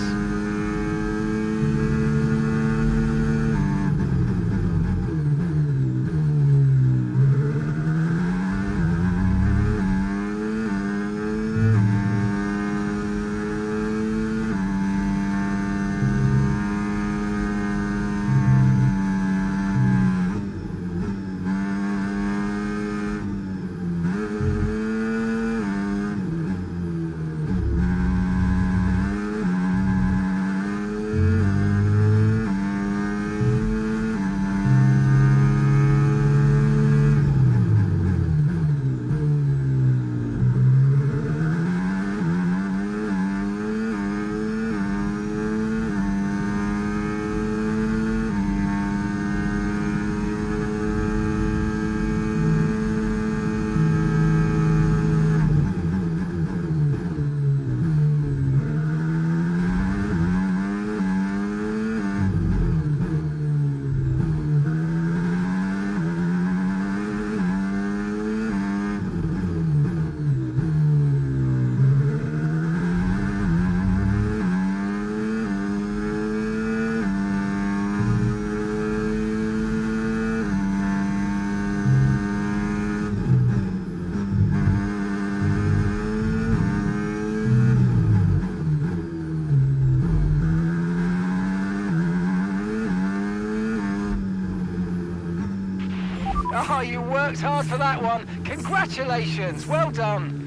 Oh, you worked hard for that one. Congratulations. Well done.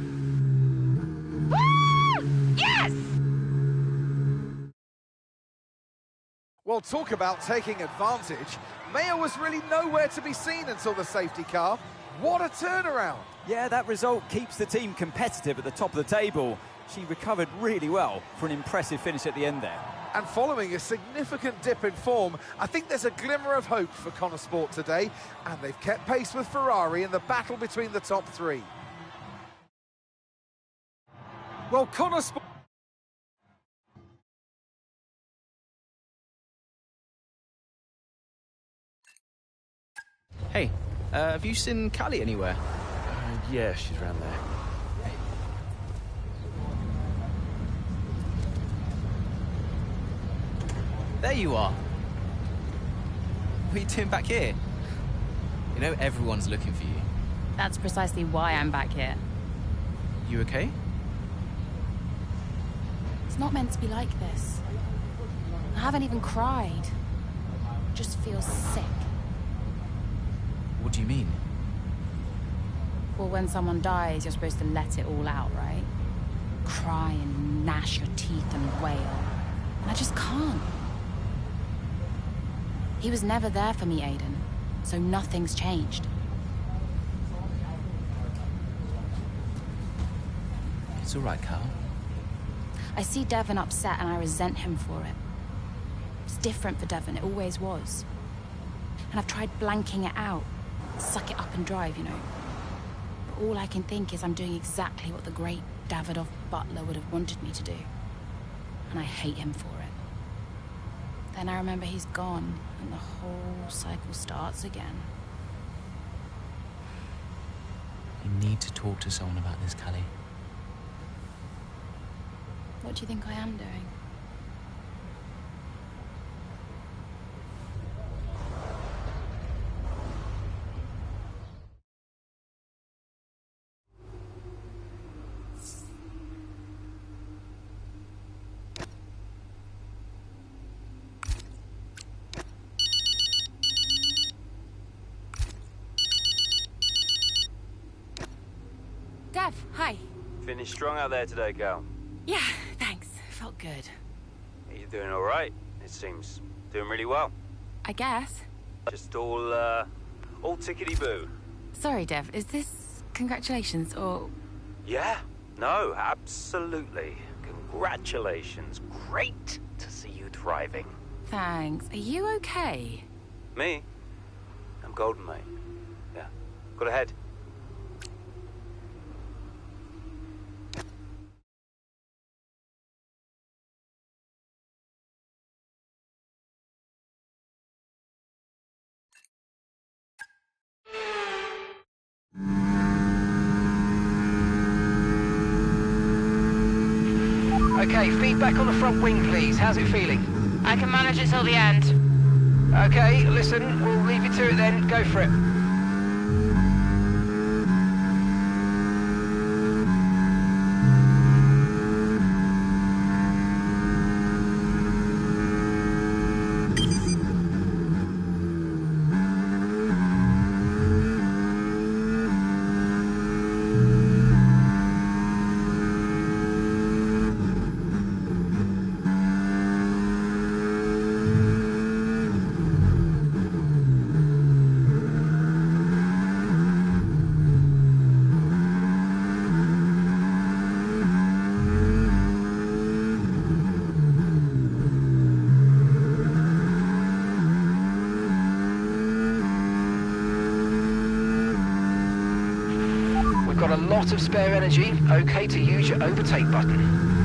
Woo! Yes! Well, talk about taking advantage. Maya was really nowhere to be seen until the safety car. What a turnaround. Yeah, that result keeps the team competitive at the top of the table. She recovered really well for an impressive finish at the end there. And following a significant dip in form, I think there's a glimmer of hope for Connor Sport today, and they've kept pace with Ferrari in the battle between the top three. Well, Connor Sport... Hey, have you seen Callie anywhere? Yeah, she's around there. There you are. What are you doing back here? You know everyone's looking for you. That's precisely why I'm back here. You okay? It's not meant to be like this. I haven't even cried. Just feel sick. What do you mean? Well, when someone dies, you're supposed to let it all out, right? Cry and gnash your teeth and wail. And I just can't. He was never there for me, Aiden, so nothing's changed. It's all right, Carl. I see Devon upset and I resent him for it. It's different for Devon, it always was. And I've tried blanking it out. Suck it up and drive, you know. But all I can think is I'm doing exactly what the great Davidoff Butler would have wanted me to do. And I hate him for it. Then I remember he's gone, and the whole cycle starts again. You need to talk to someone about this, Callie. What do you think I am doing? Dev, hi. Finished strong out there today, Cal. Yeah, thanks. Felt good. Are you doing all right? It seems doing really well. I guess. Just all tickety-boo. Sorry, Dev, is this congratulations or... Yeah, no, absolutely. Congratulations. Great to see you thriving. Thanks. Are you okay? Me? I'm golden, mate. Yeah. Got a head. Okay, feedback on the front wing, please. How's it feeling? I can manage it till the end. Okay, listen, we'll leave you to it then. Go for it. Got a lot of spare energy. Okay to use your overtake button.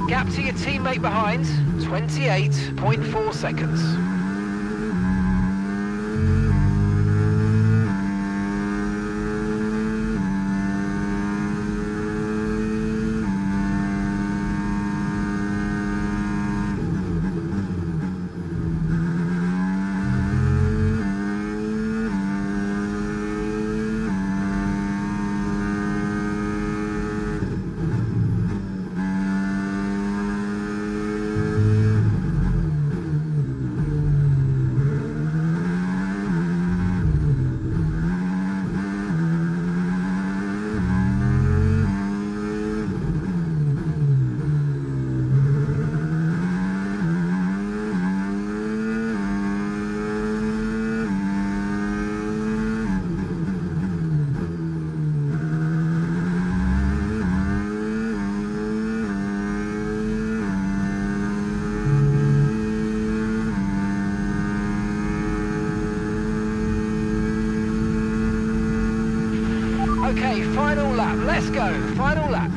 Gap to your teammate behind, 28.4 seconds. Okay, final lap. Let's go. Final lap.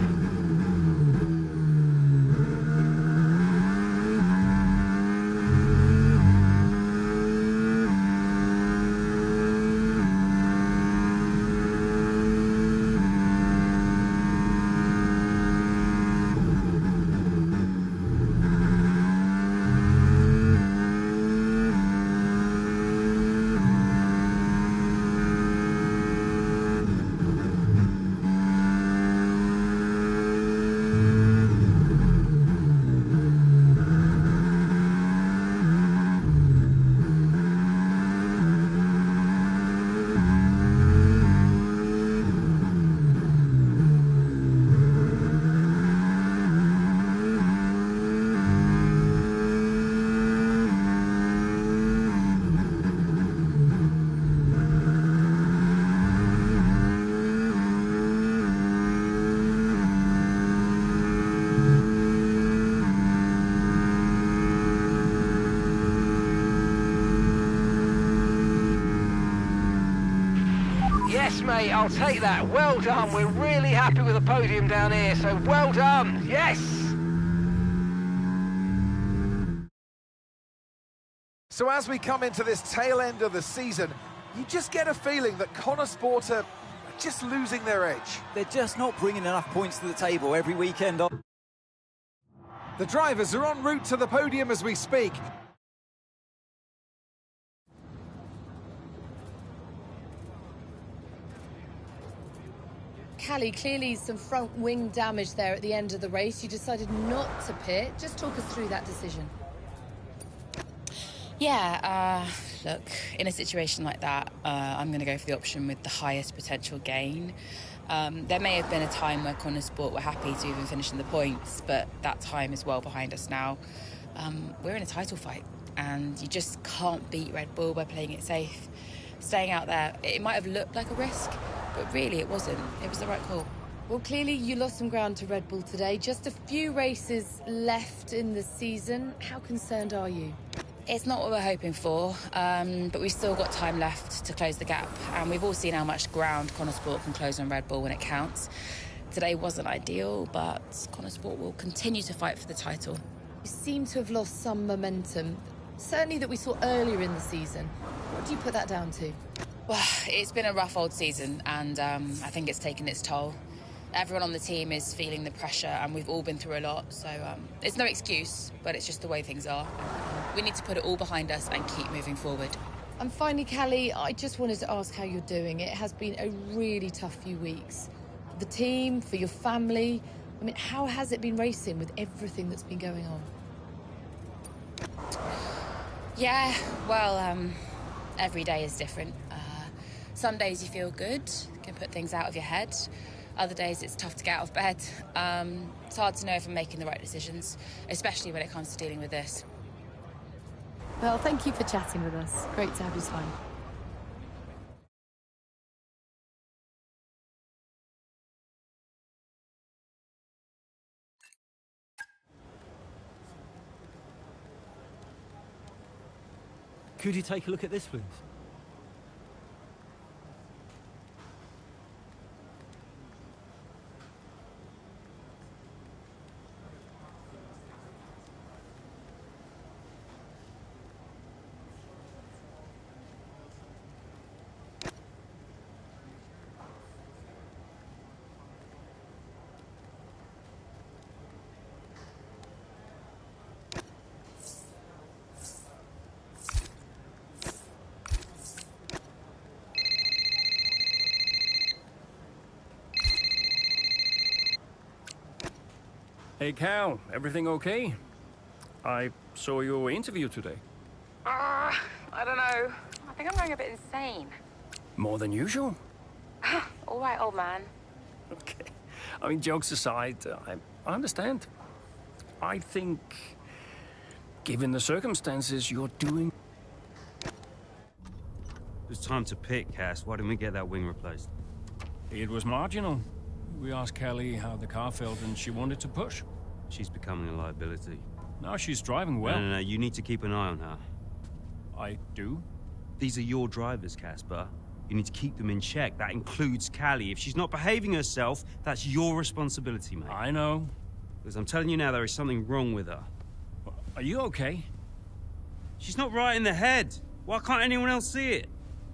Yes, mate, I'll take that. Well done. We're really happy with the podium down here, so well done. Yes. So as we come into this tail end of the season, you just get a feeling that Connor Sport are just losing their edge. They're just not bringing enough points to the table every weekend. The drivers are en route to the podium as we speak. Callie, clearly some front wing damage there at the end of the race. You decided not to pit. Just talk us through that decision. Yeah, look, in a situation like that, I'm going to go for the option with the highest potential gain. There may have been a time where Connor Sport were happy to even finish in the points, but that time is well behind us now. We're in a title fight, and you just can't beat Red Bull by playing it safe. Staying out there, it might have looked like a risk, but really it wasn't. It was the right call. Well, clearly you lost some ground to Red Bull today. Just a few races left in the season. How concerned are you? It's not what we're hoping for, but we've still got time left to close the gap. And we've all seen how much ground Connor Sport can close on Red Bull when it counts. Today wasn't ideal, but Connor Sport will continue to fight for the title. You seem to have lost some momentum, certainly that we saw earlier in the season. What do you put that down to? Well, it's been a rough old season, and I think it's taken its toll. Everyone on the team is feeling the pressure, and we've all been through a lot, so it's no excuse, but it's just the way things are. We need to put it all behind us and keep moving forward. And finally, Callie, I just wanted to ask how you're doing. It has been a really tough few weeks. For the team, for your family. I mean, how has it been racing with everything that's been going on? Yeah, well, every day is different. Some days you feel good, can put things out of your head. Other days it's tough to get out of bed. It's hard to know if I'm making the right decisions, especially when it comes to dealing with this. Well, thank you for chatting with us. Great to have you time. Could you take a look at this, please? Hey, Cal, everything okay? I saw your interview today. I don't know. I think I'm going a bit insane. More than usual? All right, old man. Okay. I mean, jokes aside, I understand. I think, given the circumstances, you're doing... It was time to pick, Cass. Why didn't we get that wing replaced? It was marginal. We asked Callie how the car felt, and she wanted to push. She's becoming a liability. Now she's driving well. No, you need to keep an eye on her. I do? These are your drivers, Casper. You need to keep them in check. That includes Callie. If she's not behaving herself, that's your responsibility, mate. I know. Because I'm telling you now, there is something wrong with her. Are you okay? She's not right in the head. Why can't anyone else see it?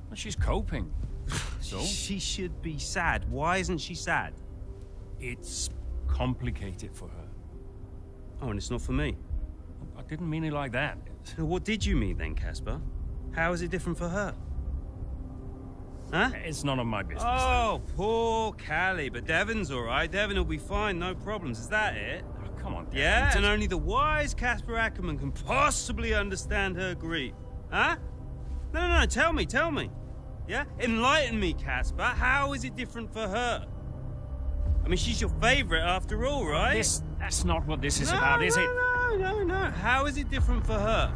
Well, she's coping. So? She should be sad. Why isn't she sad? It's complicated for her. Oh, and it's not for me? I didn't mean it like that. So what did you mean then, Casper? How is it different for her? Huh? It's none of my business. Oh, poor Callie. But Devon's all right. Devon will be fine, no problems. Is that it? Oh, come on, Devon. Yeah, and only the wise Casper Ackerman can possibly understand her grief. Huh? No, tell me. Yeah? Enlighten me, Casper. How is it different for her? I mean, she's your favorite after all, right? That's not what this is about, is it? No. How is it different for her?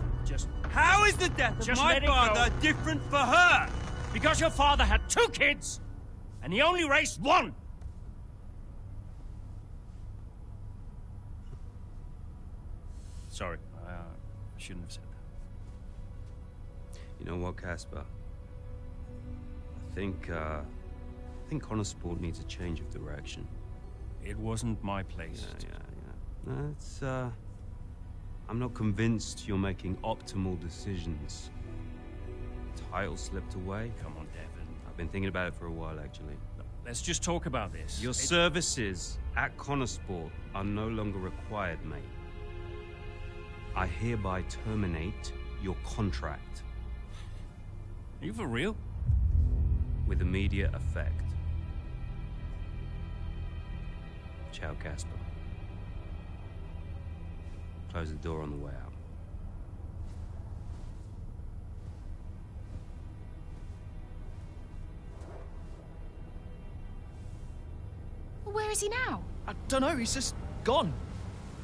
How is the death of my father different for her? Because your father had 2 kids, and he only raised 1. Sorry, I shouldn't have said that. You know what, Casper? I think Connor Sport needs a change of direction. It wasn't my place. Yeah. No, I'm not convinced you're making optimal decisions. Title slipped away? Come on, Devon. I've been thinking about it for a while, actually. Let's just talk about this. Your services at Connorsport are no longer required, mate. I hereby terminate your contract. Are you for real? With immediate effect. Ciao, Casper. Close the door on the way out. Well, where is he now? I don't know, he's just gone.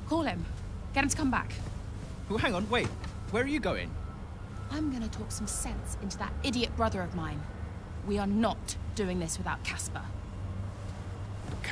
Call him. Get him to come back. Oh, hang on, wait. Where are you going? I'm gonna talk some sense into that idiot brother of mine. We are not doing this without Casper.